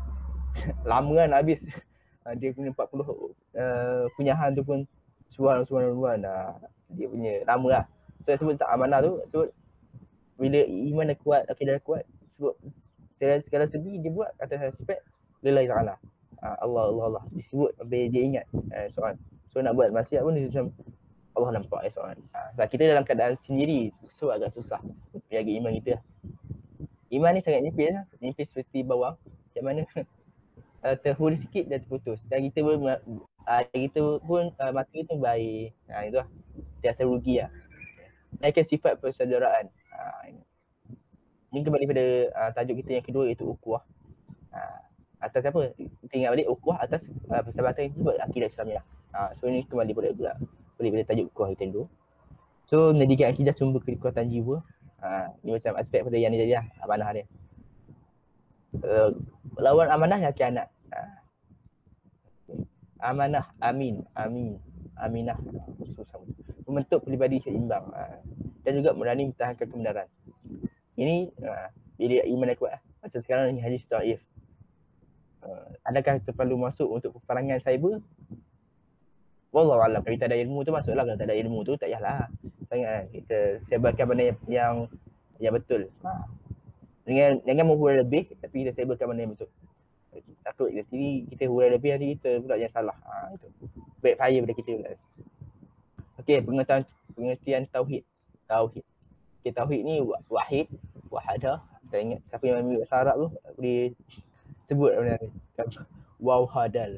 lama kan habis. Dia punya 40 punyahan tu pun subhanallah. Dia punya lama lah. So sebut tak amanah tu, sebut bila iman dah kuat, akidah dah kuat, sebut segala segi dia buat atas aspek lillahi ta'ala. Allah disebut sampai dia ingat soal. So nak buat maksiat pun dia macam Allah nampak soal. Sebab kita dalam keadaan sendiri, so agak susah jaga iman kita. Iman ni sangat nipis seperti bawang, macam mana terhuri sikit dan terputus. Dan kita pun mata kita baik. Itu lah. Dia rasa rugi lah. Naikkan sifat persaudaraan. Ini kembali pada tajuk kita yang kedua, iaitu ukhuwah. atas apa? Kita ingat balik ukhuwah atas persahabatan itu sebab akidah Islamiah. So ni kembali pada tajuk ukhuwah kita dulu. So menjadikan akidah sumber kekuatan jiwa. Ni macam aspek pada yang ni tadi lah, amanah dia. Lawan amanah yang khianat. Amanah, aminah, susah. Membentuk pribadi seimbang dan juga berani mempertahankan kebenaran. Ini bila iman yang kuat. Macam sekarang ni hadis dhaif. Adakah kita perlu masuk untuk peperangan cyber? Wallahu a'lam. Kalau kita ada ilmu tu masuklah, kalau tak ada ilmu tu tak payahlah. Sangat kita sebarkan benda yang betul. Jangan menghurai lebih tapi kita sebarkan benda yang betul. Takut kita hurai lebih nanti kita pula yang salah. Itu. Backfire pada kita pula. Okey, pengertian tauhid. Okay, tauhid ni wahid, wahadah. Kita ingat siapa yang ambil bahasa Arab tu boleh sebut benda ni. Wahadal.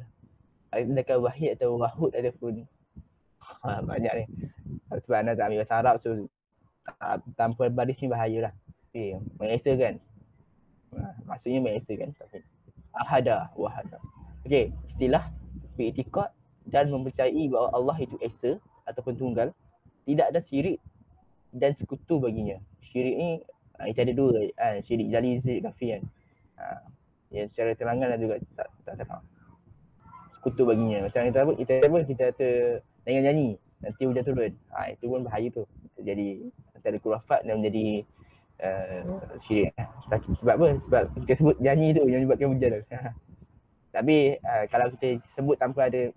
Adakah wahid atau wahud ataupun banyak ni. Sebab anda tak ambil bahasa Arab so tanpa baris ni bahayalah. Okay, mengesakan. Maksudnya mengesakan tauhid. Ahada, wahada. Okey, istilah beriktikad dan mempercayai bahawa Allah itu esa ataupun tunggal, tidak ada syirik dan sekutu baginya. Syirik ni kita ada dua, syirik jali, syirik khafi kan. Yang secara terangan dan juga tak terang. Sekutu baginya. Macam kita dengan nyanyi nanti hujan turun. Itu pun bahaya tu. Jadi antara khurafat dan menjadi syirik. Sebab apa? Sebab kita sebut nyanyi tu yang menyebabkan hujan tu. Tapi kalau kita sebut tanpa ada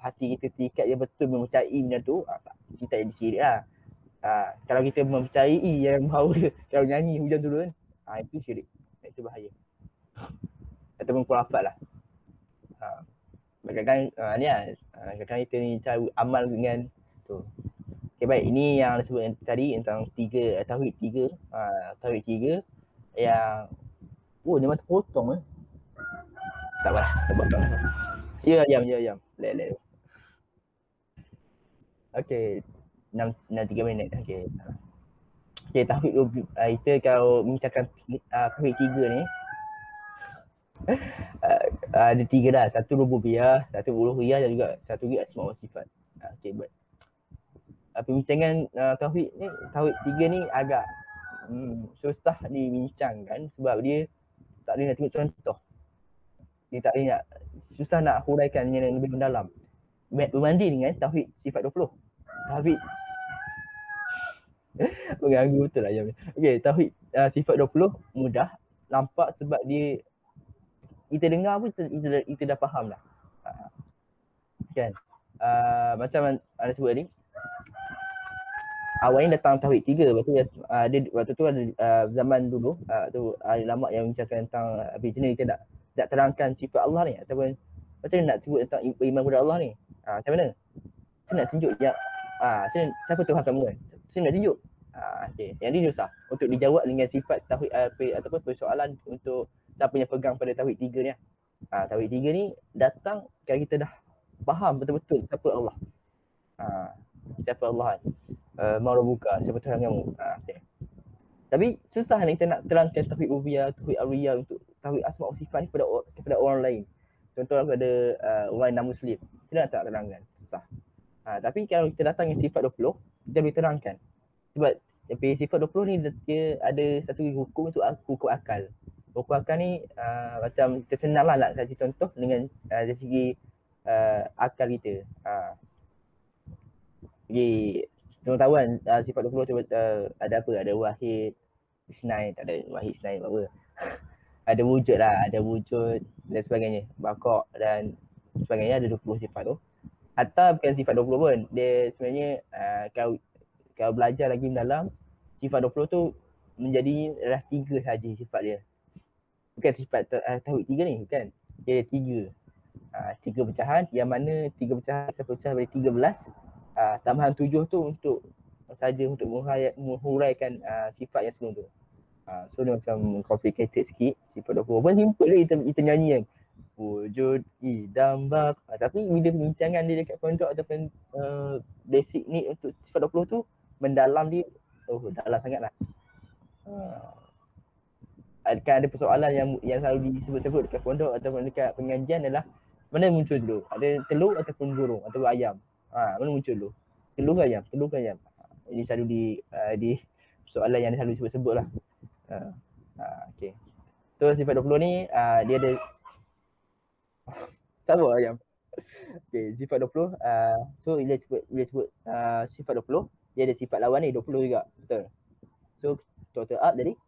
hati kita terikat yang betul mempercayai benda tu, kita jadi syirik lah. Kalau kita mempercayai yang bahawa kalau nyanyi hujan turun, itu syirik. Itu bahaya. Ataupun khurafat lah. Kadang-kadang ni lah, kadang-kadang kita ni cara amal dengan tu. Okay, baik, ini yang disebut tadi tentang tauhid tiga yang dia macam potong tak apalah, tak potong. Ya, jam. Lek. Okey, 3 minit. Okey, tauhid kita kalau bincangkan tauhid tiga ni ada tiga dah. Satu rububiyah, satu uluhiyah dan juga satu lagi asma wa sifat. Okey, baik. Pembincangan tauhid tiga ni agak susah dibincangkan sebab dia tak boleh nak tengok contoh. Dia tak boleh susah nak huraikan yang lebih mendalam. Berbanding dengan tauhid sifat 20. Tauhid mengganggu betul lah jam ni. Okey, tauhid sifat 20 mudah nampak sebab dia kita dengar pun kita dah faham lah. Kan? Macam anda sebut tadi, awalnya datang tauhid tiga, waktu tu ada zaman dulu tu ada ulama yang bincangkan tentang macam ni kita tak terangkan sifat Allah ni ataupun macam mana nak sebut tentang iman kepada Allah ni. Macam mana? Saya nak tunjuk yang siapa Tuhan kamu kan? Saya nak tunjuk. Okey, yang ni susah untuk dijawab dengan sifat tauhid ataupun persoalan untuk siapa yang pegang pada tauhid tiga ni. Tauhid tiga ni datang kalau kita dah faham betul-betul siapa Allah. Siapa Allah kan? Marabuka, siapa Tuhan kamu. Okay. Tapi susah ni kita nak terangkan tauhid rububiyah, tauhid aliyah untuk tauhid asma wa sifat ni kepada orang lain. Contohnya kepada orang non-Muslim. Kita nak tak terangkan, susah. Tapi kalau kita datang dengan sifat 20, kita boleh terangkan. Sebab sifat 20 ni dia ada satu hukum tu, hukum akal. Hukum akal ni macam tersenang lah nak kasih contoh dengan dari segi akal kita. Jadi semua tahu kan sifat 20 tu ada apa? Ada wahid, isnain, tak ada wahid, isnain apa. Ada wujud lah, ada wujud dan sebagainya. Baqa' dan sebagainya, ada 20 sifat tu. Atau bukan sifat 20 pun, dia sebenarnya kalau belajar lagi mendalam, sifat 20 tu menjadi adalah 3 saja sifat dia. Bukan sifat tauhid 3 ni, bukan. Dia ada 3. 3 pecahan, yang mana 3 pecahan terpecah dari 13. Tambahan 7 tu untuk menghuraikan sifat yang sebelum tu. So dia macam complicated sikit. Sifat 20 pun simple lah kita nyanyi kan. Wujud, idam, bak. Tapi bila perbincangan dia dekat pondok ataupun basic ni untuk sifat 20 tu mendalam dia, dalam sangat lah. kan ada persoalan yang selalu disebut-sebut dekat pondok ataupun dekat pengajian adalah mana muncul dulu? Ada telur ataupun burung ataupun ayam. Mana muncul dulu? Telur ke ayam? Telur ke ayam? Ini selalu di soalan yang selalu disebut-sebut lah. Okay. So sifat 20 ni dia ada sama ayam. Okay, sifat 20 so bila sebut sifat 20 dia ada sifat lawan ni 20 juga. Betul. So total up jadi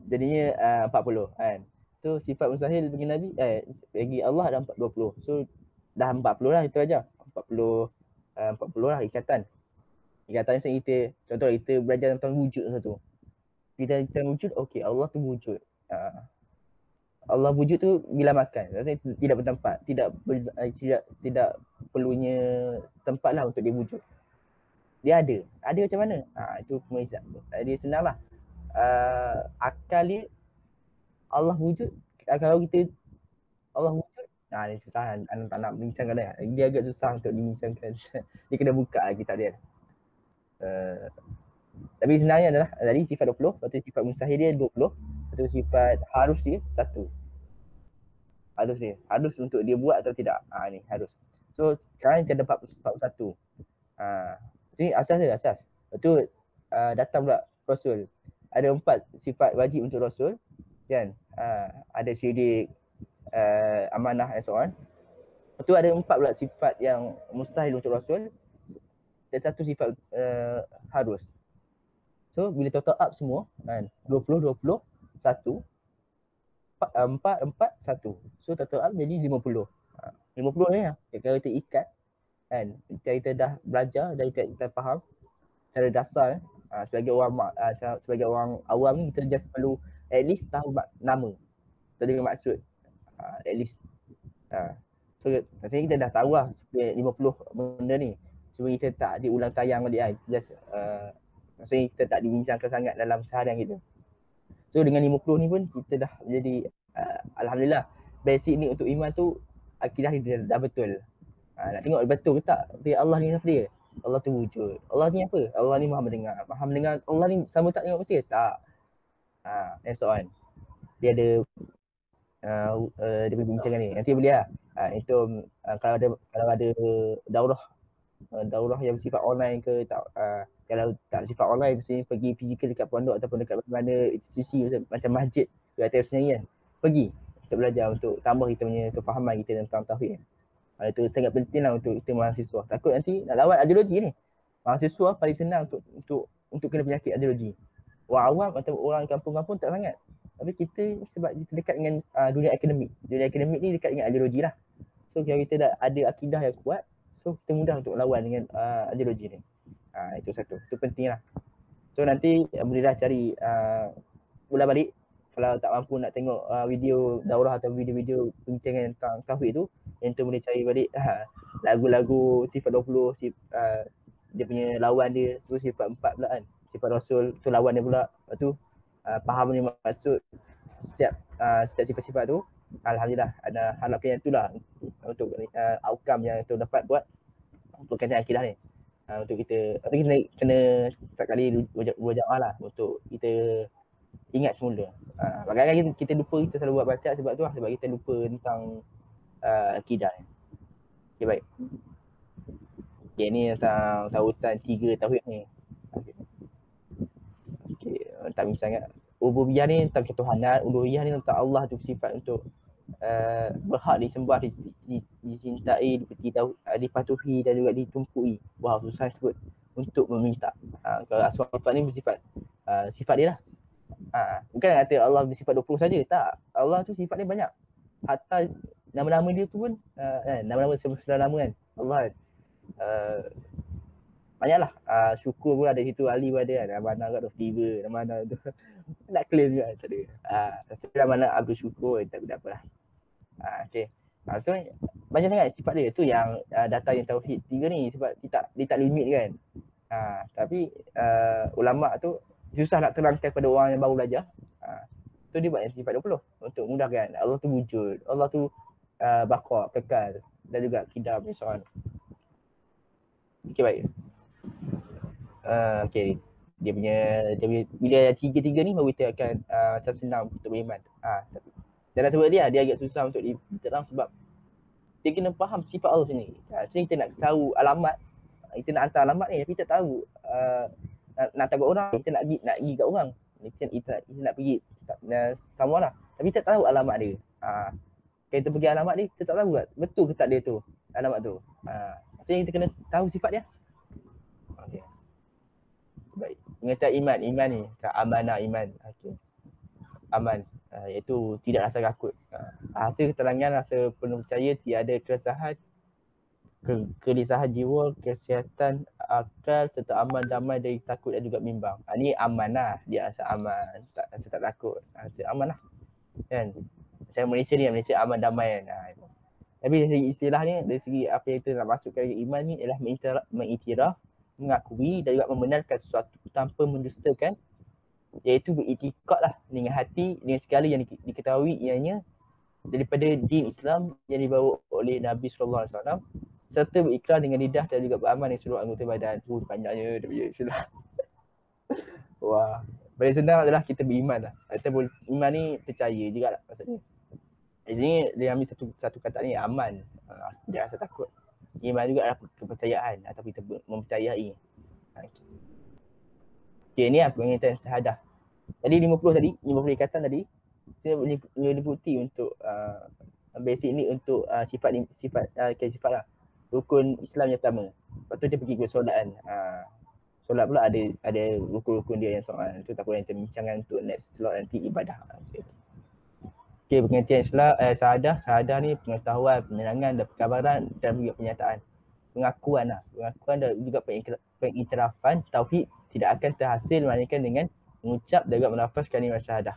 jadinya 40 kan. So sifat mustahil bagi Nabi bagi Allah ada 20. So dah 40 lah itu aja. 40 lah ikatan. Ikatan macam kita contoh kita belajar tentang wujud satu. Kita wujud okey Allah tu wujud. Allah wujud tu bila makan. Maksudnya tidak bertempat, tidak perlunya tempat lah untuk dia wujud. Dia ada. Ada macam mana? Itu pemisah. Dia senanglah. Akal dia Allah wujud, kalau kita Allah wujud, ni susah, anak tak nak bincangkan dia. Dia agak susah untuk dibincangkan. Dia kena buka kitab dia. Tapi sebenarnya adalah tadi sifat 20, lepas tu sifat mustahil dia 20, lepas tu sifat harus dia 1. Harus dia. Harus untuk dia buat atau tidak. Ni harus. So sekarang kita ada 41. Sini asas dia asas. Lepas tu datang pula Rasul. Ada 4 sifat wajib untuk Rasul. Kan? Ada syirik, amanah and so on. Lepas tu ada 4 pula sifat yang mustahil untuk Rasul. Dan 1 sifat harus. So bila total up semua kan 20, 1, 4, 1. So total up jadi 50. 50 ni lah. Kalau kita ikat kan, kita dah belajar dan kita faham secara dasar sebagai orang awam ni kita just perlu at least tahu nama atau dengan maksud at least. So maksudnya kita dah tahu lah 50 benda ni. Cuma kita tak diulang tayang balik lah. Just maksudnya kita tak dibincangkan sangat dalam seharian kita. So dengan 50 ni pun kita dah menjadi alhamdulillah basic ni untuk iman tu akidah ni dah betul. Nak tengok betul ke tak dia Allah ni siapa dia? Allah tu wujud. Allah ni apa? Allah ni maha mendengar. Maha mendengar Allah ni sama tak dengan manusia? Tak. And so on. Dia ada dia bincangkan ni. Nanti boleh lah. Itu kalau ada daurah yang bersifat online ke tak, kalau tak bersifat online mesti pergi fizikal dekat pondok ataupun dekat mana institusi macam masjid atau sendiri kan. Pergi untuk belajar untuk tambah kita punya kefahaman kita tentang tauhid. Itu sangat penting lah untuk kita mahasiswa. Takut nanti nak lawan ideologi ni. Mahasiswa paling senang untuk kena penyakit ideologi. Orang awam atau orang kampung-kampung tak sangat. Tapi kita sebab kita dekat dengan dunia akademik. Dunia akademik ni dekat dengan ideologi lah. So kalau kita dah ada akidah yang kuat, so kita mudah untuk lawan dengan ideologi ni. Itu satu. Itu penting lah. So nanti bolehlah cari ulang balik. Kalau tak mampu nak tengok video daurah atau video-video perbincangan tentang tauhid tu, yang tu boleh cari balik lagu-lagu sifat 20, dia punya lawan dia, tu sifat 4 pula kan. Sifat Rasul tu lawan dia pula. Lepas tu faham ni maksud setiap sifat-sifat tu. Alhamdulillah ada harapkan yang tu lah untuk outcome yang tu dapat buat untuk kajian akidah ni. Untuk kita kena setiap kali berjamaah lah untuk kita ingat semula. Kadang-kadang kita lupa, kita selalu buat baca sebab tu lah, sebab kita lupa tentang akidah ni. Okay, baik. Okay, ni tentang tautan 3 tauhid ni. Okay, tak bincang sangat. Ubudiyah ni tentang ketuhanan, uluhiyah ni tentang Allah tu sifat untuk berhak disembah, dicintai, dipatuhi dan juga ditumpui. Wah, susah sebut untuk meminta. Kalau asma sifat ni bersifat sifat dia lah. Bukan nak kata Allah bersifat 20 saja, tak. Allah tu sifat dia banyak. Hatta nama-nama dia tu pun nama-nama sebelah nama kan. Allah banyaklah. Syukur pun ada situ, Ali pun ada kan. Ramana kat Tiba, Ramana tu nak claim juga tak ada. Tapi Ramana Abdul Syukur tak apalah. Okay. So banyak sangat sifat dia tu yang data yang tauhid 3 ni sebab dia tak limit kan. Tapi ulama tu susah nak terangkan kepada orang yang baru belajar. Tu dia buat yang sifat 20 untuk mudahkan. Allah tu wujud, Allah tu baqa, kekal dan juga qidam dan so on. Okay, baik. Okay. Dia punya bila tiga-tiga ni baru kita akan macam senang untuk beriman. Dalam sebab dia agak susah untuk diterang sebab dia kena faham sifat Allah sendiri. Jadi kita nak tahu alamat, kita nak hantar alamat ni tapi tak tahu nak tahu orang, kita nak pergi kat orang. Kita nak pergi sama lah. Tapi tak tahu alamat dia. Kita pergi alamat dia, kita tak tahu tak betul ke tak dia tu alamat tu. Maksudnya kita kena tahu sifat dia. Okay. Baik. Pengertian iman ni amanah iman. Okay. Aman, iaitu tidak rasa takut. Hasil keterangan rasa penuh percaya, tiada keresahan, kegelisahan jiwa, kesihatan akal serta aman damai dari takut dan juga bimbang. Ni aman lah, dia rasa aman, rasa tak takut, rasa aman lah kan. Macam Malaysia ni, Malaysia aman damai kan. Tapi dari segi istilah ni, dari segi apa yang kita nak masukkan iman ni ialah mengiktiraf, mengakui dan juga membenarkan sesuatu tanpa mendustakan, iaitu beriktikad lah dengan hati, dengan segala yang diketahui ianya daripada din Islam yang dibawa oleh Nabi SAW, serta berikrar dengan lidah dan juga beramal dengan seluruh anggota badan. Panjangnya dia punya istilah. Wah, paling senang adalah kita beriman lah. Kita iman ni percaya juga lah maksudnya. Di sini dia ambil satu kata ni aman, dia rasa takut. Iman juga adalah kepercayaan atau kita mempercayai. Okay, ni apa pengertian syahadah. Tadi 50 ikatan tadi. Saya boleh bukti untuk basic ni untuk sifat lah. Rukun Islam yang pertama. Lepas tu dia pergi ke solat kan. Solat pula ada rukun-rukun dia yang soal. Itu tak boleh kita bincangkan untuk next slot nanti ibadah. Okay, pengertian Islam syahadah ni pengetahuan, penerangan dan perkabaran dan juga penyataan. Pengakuan dan juga pengiktirafan tauhid tidak akan terhasil melainkan dengan mengucap dan juga menafas kalimah syahadah.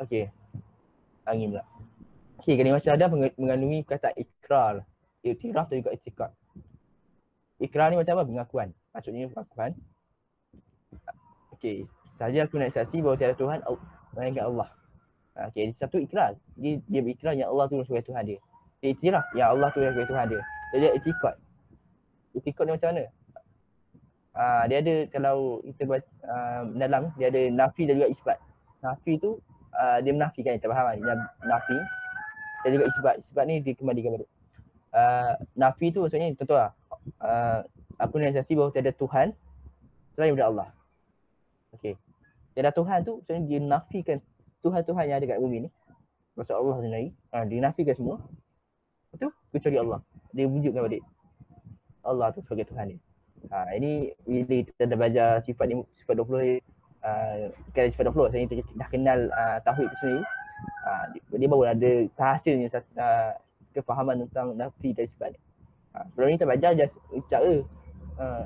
Okey. Angin pula. Okey, kalimah syahadah mengandungi kata ikrar, iktiraf dan juga i'tikad. Ikrar ni macam apa? Pengakuan. Maksudnya pengakuan. Okey, sahaja aku nak saksi bahawa tiada Tuhan melainkan Allah. Okey, satu ikrar. Dia berikrar yang Allah tu sebagai Tuhan dia. Dia iktiraf yang Allah tu sebagai Tuhan dia. Jadi i'tikad. I'tikad ni macam mana? Dia ada, kalau kita buat dalam, dia ada nafi dan juga isbat. Nafi tu dia menafikan, kita faham kan? Nafi dan juga isbat. Isbat ni dikembalikan kepada nafi tu maksudnya contoh lah, aku nak saksi bahawa tiada Tuhan selain daripada Allah. Okey. Tiada Tuhan tu maksudnya dia nafikan Tuhan-Tuhan yang ada kat bumi ni. Maksud Allah sendiri. Dia nafikan semua. Betul? Kecuali Allah. Dia wujudkan balik Allah tu sebagai Tuhan dia. Ini bila kita dah belajar sifat 20 kali sifat 20, saya dah kenal tauhid tu sendiri. Dia baru ada terhasilnya kefahaman tentang nafi dan sifat ni. Sebelum ni kita belajar just ucap je.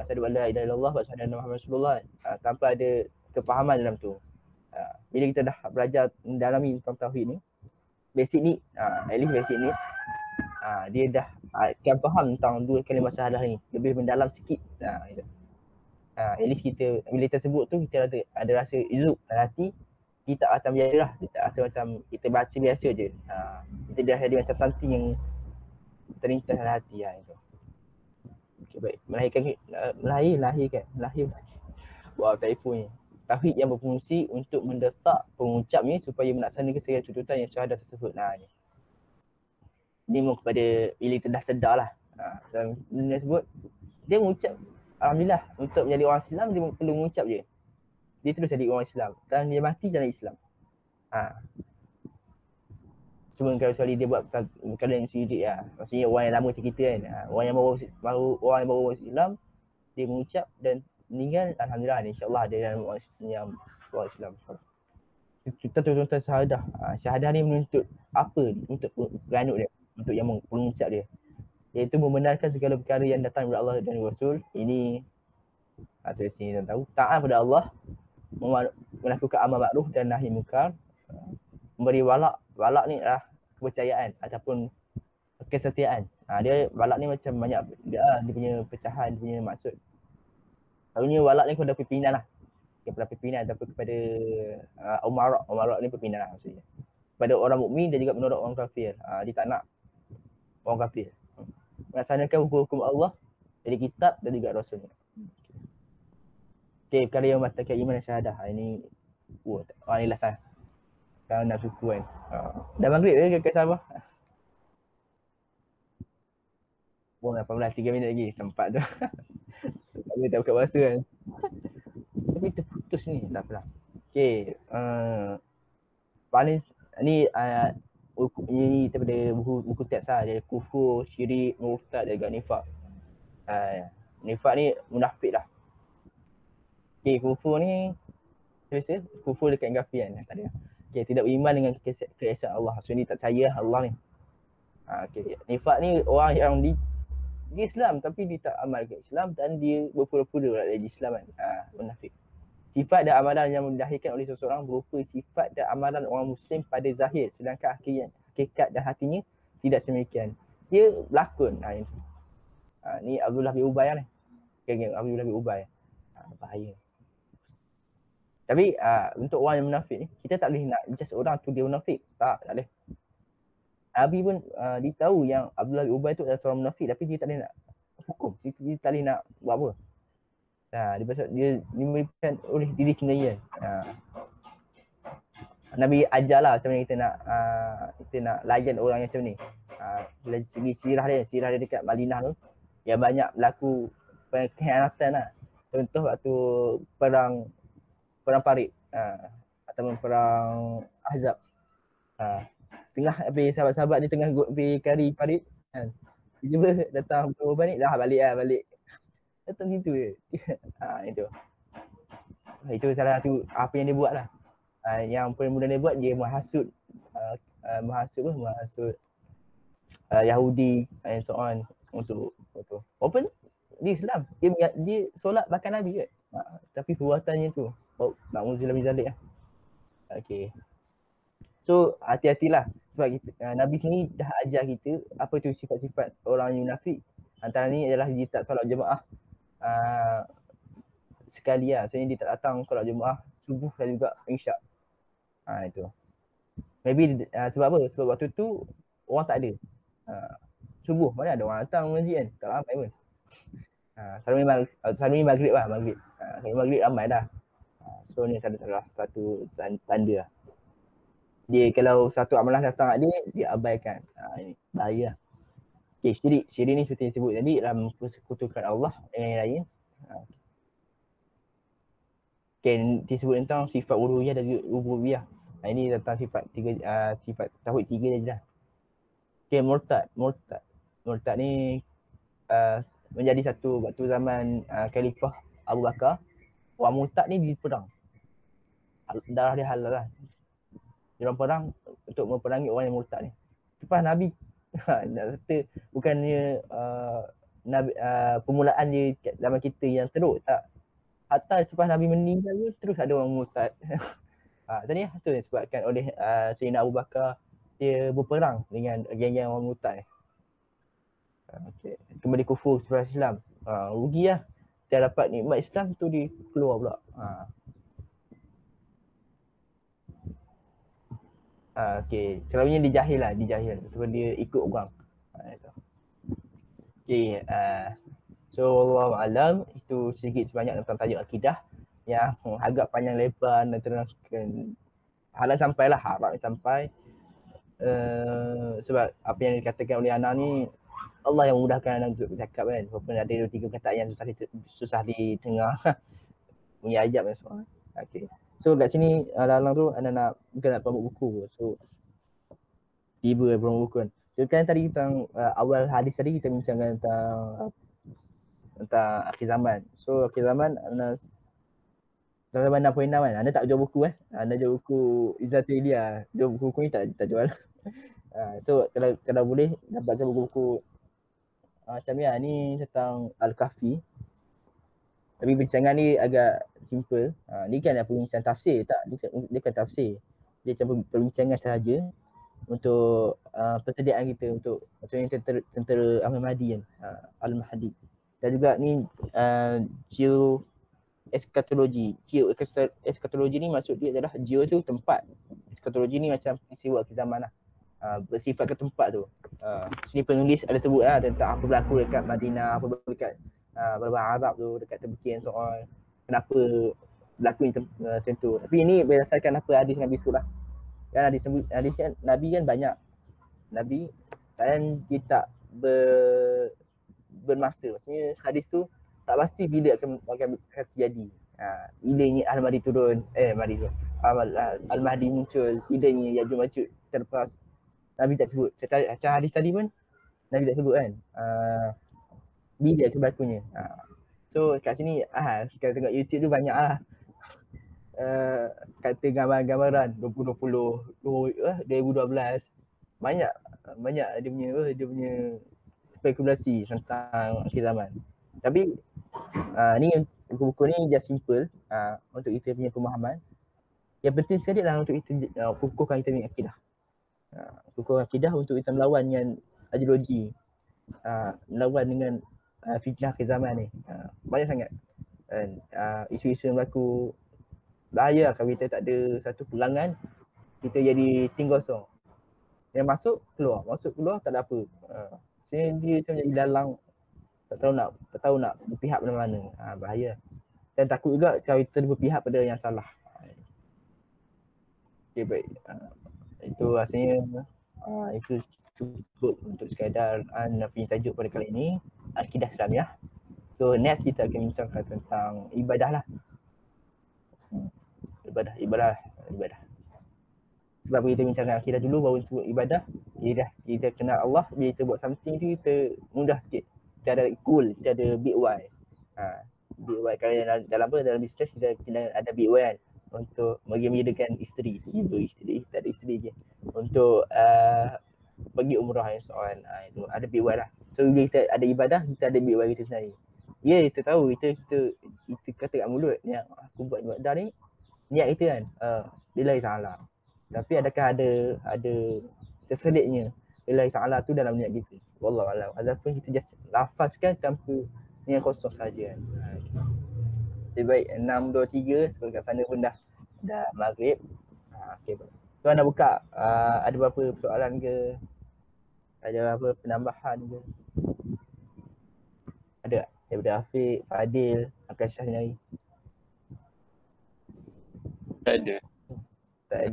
Asyhadu an la ilaha illallah wa asyhadu anna Muhammadar Rasulullah tanpa ada kefahaman dalam tu. Bila kita dah belajar mendalami tentang tauhid ni, basic ni, at least basic ni, dia dah akan faham tentang dua kalimah syahadah ni lebih mendalam sikit. At least kita bila kita sebut tu kita ada rasa izuk dalam hati, kita macam biasa lah, kita rasa macam kita baca biasa je. Kita dah ada macam something yang terlintas dalam hati itu. Okay, baik. Melahirkan. Wow, typo ni. Tauhid yang berfungsi untuk mendesak pengucapnya supaya melaksanakan segala tuntutan yang syahadah tersebut. Ni. Dia mau kepada bila kita dah sedar lah. Dan benda sebut, dia mengucap alhamdulillah untuk menjadi orang Islam dia perlu mengucap je. Dia terus jadi orang Islam dan dia mati dalam Islam. Cuma kalau sekali dia buat perkara yang sidik lah. Maksudnya orang yang lama macam kita kan. Orang yang baru Islam, dia mengucap dan meninggal, alhamdulillah insya-Allah dia dalam orang Islam. Kita tuntutan syahadah. Syahadah ni menuntut apa? Untuk peranut dia, untuk yang mengucap dia. Iaitu membenarkan segala perkara yang datang daripada Allah dan Rasul. Ini tulis sini dan tahu. Taat pada Allah, melakukan amal makruf dan nahi munkar, memberi walak. Walak ni adalah kepercayaan ataupun kesetiaan. Dia walak ni macam banyak dia punya pecahan, dia punya maksud. Selalunya walak ni kepada pimpinan lah. Kepada pimpinan ataupun kepada umarak. Umarak ni pimpinan lah maksudnya. Kepada orang mukmin dan juga menolak orang kafir. Dia tak nak orang kafir. melaksanakan hukum-hukum Allah dari kitab dan juga Rasul. Okay, perkara yang membatalkan iman dan syahadah. Ini ni last lah. Kalau nak suku kan. Dah maghrib ke kakak Sabah? Buang 18, 3 minit lagi. Sempat tu. Aku tak buka bahasa kan. Tapi terputus ni. Tak apalah. Okay. Paling ni ini daripada buku teks lah. Dia kufur, syirik, murtad dan juga nifak. Nifak ni munafik lah. Okay, kufur ni biasa kufur dekat gafir kan. Tak ada. Okay, tidak beriman dengan keesaan Allah. So ni tak percaya Allah ni. Okay. Nifak ni orang yang dia Islam tapi dia tak amal ke Islam dan dia berpura-pura berada di Islam kan. Munafik. Sifat dan amalan yang didahirkan oleh seseorang berupa sifat dan amalan orang Muslim pada zahir, sedangkan hakikat dan hatinya tidak semikian. Dia berlakon. Ni Abdullah bin Ubay ni. Geng Abdullah bin Ubay. Bahaya. Tapi untuk orang yang munafik ni, kita tak boleh nak just orang tu dia munafik. Tak boleh. Nabi pun dia tahu yang Abdullah bin Ubay tu adalah seorang munafik tapi dia tak boleh nak hukum. Dia tak boleh nak buat apa. Dia diberikan oleh diri sendiri kan. Nabi ajarlah macam mana kita nak layan orang yang macam ni. Dari segi sirah dia dekat Madinah tu yang banyak berlaku pengkhianatan lah. Contoh waktu perang Parit ataupun perang Ahzab. Tengah sahabat-sahabat dia tengah pergi kari Parit kan. Tiba-tiba datang berubah ni dah balik. Datang situ je. Itu salah satu apa yang dia buat lah. Yang paling mudah dia buat dia menghasut Yahudi and so on untuk walaupun di Islam dia solat bahkan Nabi kan. Tapi perbuatannya tu na'udzubillah min zalik lah. Okay. So hati-hatilah sebab Nabi sendiri dah ajar kita apa tu sifat-sifat orang yang munafik. Antara ni adalah dia tak solat jemaah sekali lah. Maksudnya dia tak datang solat jemaah subuh dan juga isyak. Itu. Maybe sebab apa? Sebab waktu tu orang tak ada. Subuh mana ada orang datang masjid kan? Tak ramai pun. Selalu ni maghrib lah, maghrib. Kalau maghrib ramai dah. So ni salah satu tanda lah. Dia kalau satu amalan datang kat dia abaikan. Ini bahaya lah. Okay, syirik ni seperti yang sebut tadi dalam persekutukan Allah dengan yang lain. Okay, disebut tentang sifat uluhiyah dan rububiyah. Ini tentang sifat tauhid tiga je dah. Okay, murtad ni menjadi satu waktu zaman Khalifah Abu Bakar. Orang murtad ni diperang. Darah dia halal lah. Diorang perang untuk memperangi orang yang murtad ni. Lepas Nabi nak kata bukannya permulaan dia zaman kita yang teruk, tak. Hatta selepas Nabi meninggal tu terus ada orang murtad. Tadi tu disebabkan oleh Sayyidina Abu Bakar dia berperang dengan geng-geng orang murtad ni. Okay. Kembali kufur sebelah Islam. Rugi lah. Dia dapat nikmat Islam tu dia keluar pula. Okay. Selalunya dia jahil lah. Sebab dia ikut orang. Okay. So Wallahualam itu sedikit sebanyak tentang tajuk akidah yang agak panjang lebar dan terangkan. Harap sampailah, harap sampai. Sebab apa yang dikatakan oleh Ana ni Allah yang memudahkan Ana untuk bercakap kan. Walaupun ada 2-3 perkataan yang susah didengar. Punya ajab dan semua. Okay. So kat sini dalam tu Ana nak promote buku. So tiba promote buku kan. So kan tadi tentang awal hadis tadi kita bincangkan tentang akhir zaman. So akhir zaman Ana zaman 6.6 kan. Anda tak jual buku Anda jual buku Izzatul Ilya. Jual buku ni tak jual. So kalau boleh dapatkan buku-buku macam ni tentang Al-Kahfi. Tapi bincangan ni agak simple. Ni kan perbincangan tafsir tak? Dia kan tafsir. Dia macam perbincangan sahaja untuk persediaan kita untuk macam tentera Ahmad Mahdi kan. Al-Mahdi. Dan juga ni eskatologi. Eskatologi ni maksud dia adalah geo tu tempat. Eskatologi ni macam peristiwa akhir zaman lah. bersifat ke tempat tu. Sini penulis ada sebut lah tentang apa berlaku dekat Madinah, apa berlaku dekat beberapa Arab tu, dekat Turki and so on. Kenapa berlaku macam tu. Tapi ini berdasarkan apa hadis Nabi sebut lah. Kan hadis kan Nabi kan banyak. Nabi dan dia tak bermasa. Maksudnya hadis tu tak pasti bila akan terjadi. Bilanya Al-Mahdi turun, Al-Mahdi muncul, bilanya Ya'juj Ma'juj terlepas. Nabi tak sebut. Macam hadis tadi pun Nabi tak sebut kan. Bila berlakunya. So kat sini kalau tengok YouTube tu banyak lah. Kata gambar-gambaran 2020, 2012. Banyak dia punya spekulasi tentang akhir zaman. Tapi ni buku-buku ni just simple untuk kita punya pemahaman. Yang penting sekali lah untuk kita kukuhkan kita punya akidah. Kukuhkan akidah untuk kita melawan dengan ideologi, melawan dengan fitnah akhir zaman ni. Banyak sangat. Dan isu-isu yang berlaku bahaya kalau kita tak ada satu pegangan, kita jadi tim kosong. Yang masuk keluar tak ada apa. Maksudnya dia macam jadi dalang, tak tahu nak berpihak pada mana. Bahaya. Dan takut juga kalau kita berpihak pada yang salah. Okay, baik. Itu rasanya itu cukup untuk sekadar punya tajuk pada kali ini, Akidah Islamiah. So next kita akan bincangkan tentang ibadah lah. Ibadah. Sebab kita bincangkan akidah dulu baru sebut ibadah. Kita kenal Allah, bila kita buat something tu kita mudah sikit. Kita ada goal, kita ada big why. Big why kalau dalam bisnes kita ada big why kan. Untuk menggembirakan isteri, tak ada isteri je. Untuk pergi umrah yang soalan, itu ada big why lah. So bila kita ada ibadah, kita ada big why kita sendiri. Ya, kita tahu, kita kata kat mulut yang aku buat ibadah ni, niat kita kan, lillahi ta'ala. Tapi adakah ada terselitnya lillahi ta'ala tu dalam niat kita? Wallahualam. Ataupun kita just lafazkan tanpa niat kosong saja kan. Okay, baik, 6.23 sebab kat sana pun dah maghrib. Okay, baik. Tuan nak buka, ada berapa persoalan ke? Ada apa penambahan ke? Ada tak? Daripada Afiq, Fadil, Akashah ni. Tak ada. Tak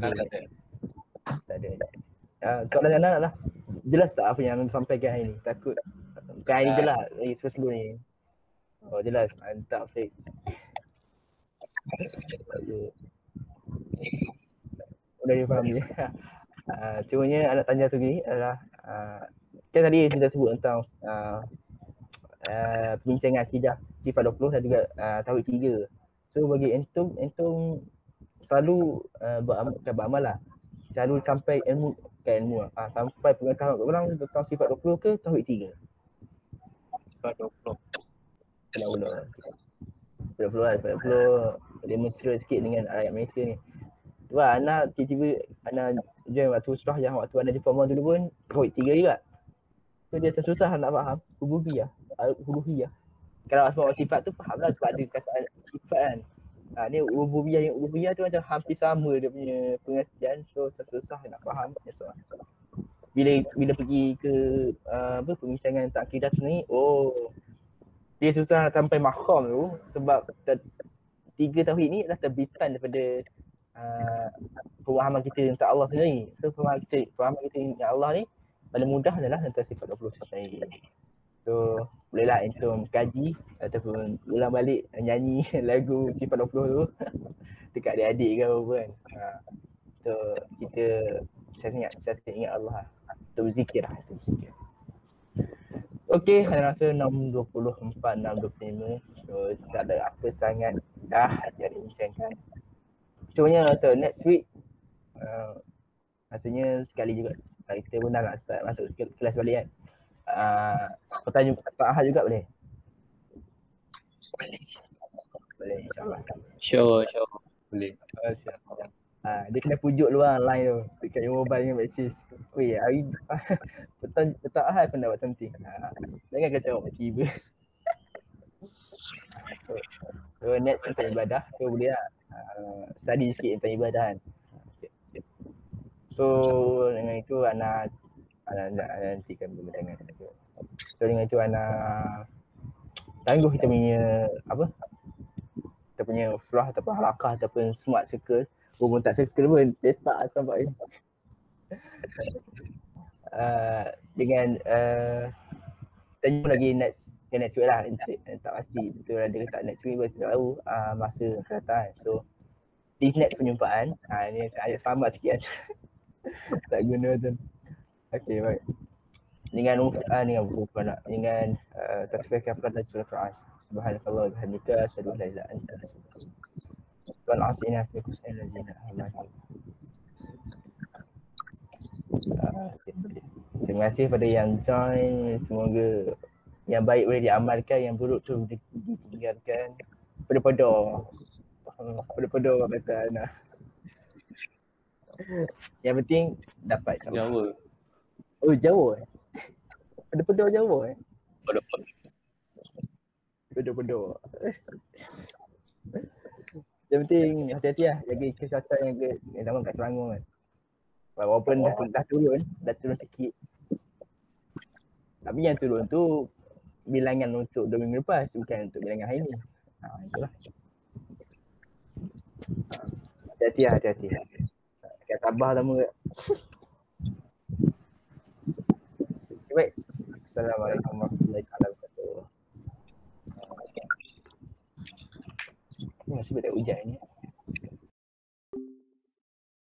ada. Soalan Jana lah. Jelas tak apa yang sampaikan hari ni? Takut. Bukan hari ni je lah. Sebelum ni. Oh jelas. Mantap Fik. Udah dia faham je. Cumanya anak tanya tu ni adalah kan tadi kita sebut tentang perbincangan akidah sifat 20 dan juga tauhid 3. So bagi entum selalu beramal lah. Selalu sampai ilmu sampai pengetahuan korang tentang sifat 20 ke tauhid 3? Sifat 20. Sifat 20 demonstrate sikit dengan ayat Malaysia ni. Tu lah, Ana tiba-tiba Ana join waktu surah yang waktu Ana jumpa Muhammad dulu pun tauhid 3 juga. So dia tersusah nak faham huluhiyah. Kalau asma wa sifat tu faham lah sebab ada kataan sifat kan. Ni uluhiyah tu macam hampir sama dia punya pengertian. So susah nak faham. Bila pergi ke pembincangan tentang akidah tu ni, dia susah nak sampai makham tu sebab tiga tauhid ni adalah terbitan daripada pemahaman kita tentang Allah sendiri. So pemahaman kita tentang Allah ni paling mudah adalah tentang sifat 20 sendiri. So bolehlah entum kaji ataupun ulang balik nyanyi lagu sifat 20 tu dekat adik-adik ke apa kan. So kita saya ingat Allah. Itu zikir lah. Okey, saya rasa 6.24, 6.25. So tak ada apa sangat dah jadi bincangkan. Cumanya untuk next week rasanya sekali juga kita pun dah nak start masuk kelas balik kan. Pertanyaan Pak Ahad juga boleh? Boleh insyaAllah. InsyaAllah. Boleh. Dia kena pujuk luar line tu dekat mobile dengan Maxis. Weh, hari petang Ahad pun dapat something. Jangan kacau tiba. So next tentang ibadah. So boleh lah study sikit tentang ibadah kan. So dengan itu Ana nantikan perbincangan itu. So dengan itu Ana tangguh kita punya apa? Kita punya surah ataupun halakah ataupun smart circle. Walaupun tak circle pun dia tak sampai. Dengan kita jumpa lagi next week lah. Tak pasti betul ada ke tak next week, kita tak tahu masa akan datang. So di next perjumpaan, ni ayat selamat sikit kan. Tak guna tu. Okay, baik. Dengan tasbih kafir dan surah Quran. Subhanakallah wa bihamdika asyhadu an la ilaha illa anta astaghfiruka wa atubu ilaik. Terima kasih pada yang join. Semoga yang baik boleh diamalkan, yang buruk tu ditinggalkan. Pada-pada kata Ana. Yang penting dapat Jawa. Oh, Jawa Pada-pada Jawa Pada-pada. Yang penting hati-hati lah, jaga kesihatan yang zaman kat Selangor kan. Walaupun dah turun sikit. Tapi yang turun tu bilangan untuk 2 minggu lepas, bukan untuk bilangan hari ni. Itulah. Hati-hati. Kat Sabah lama kat. Baik. Assalamualaikum warahmatullahi wabarakatuh. Masih tak hujan ni.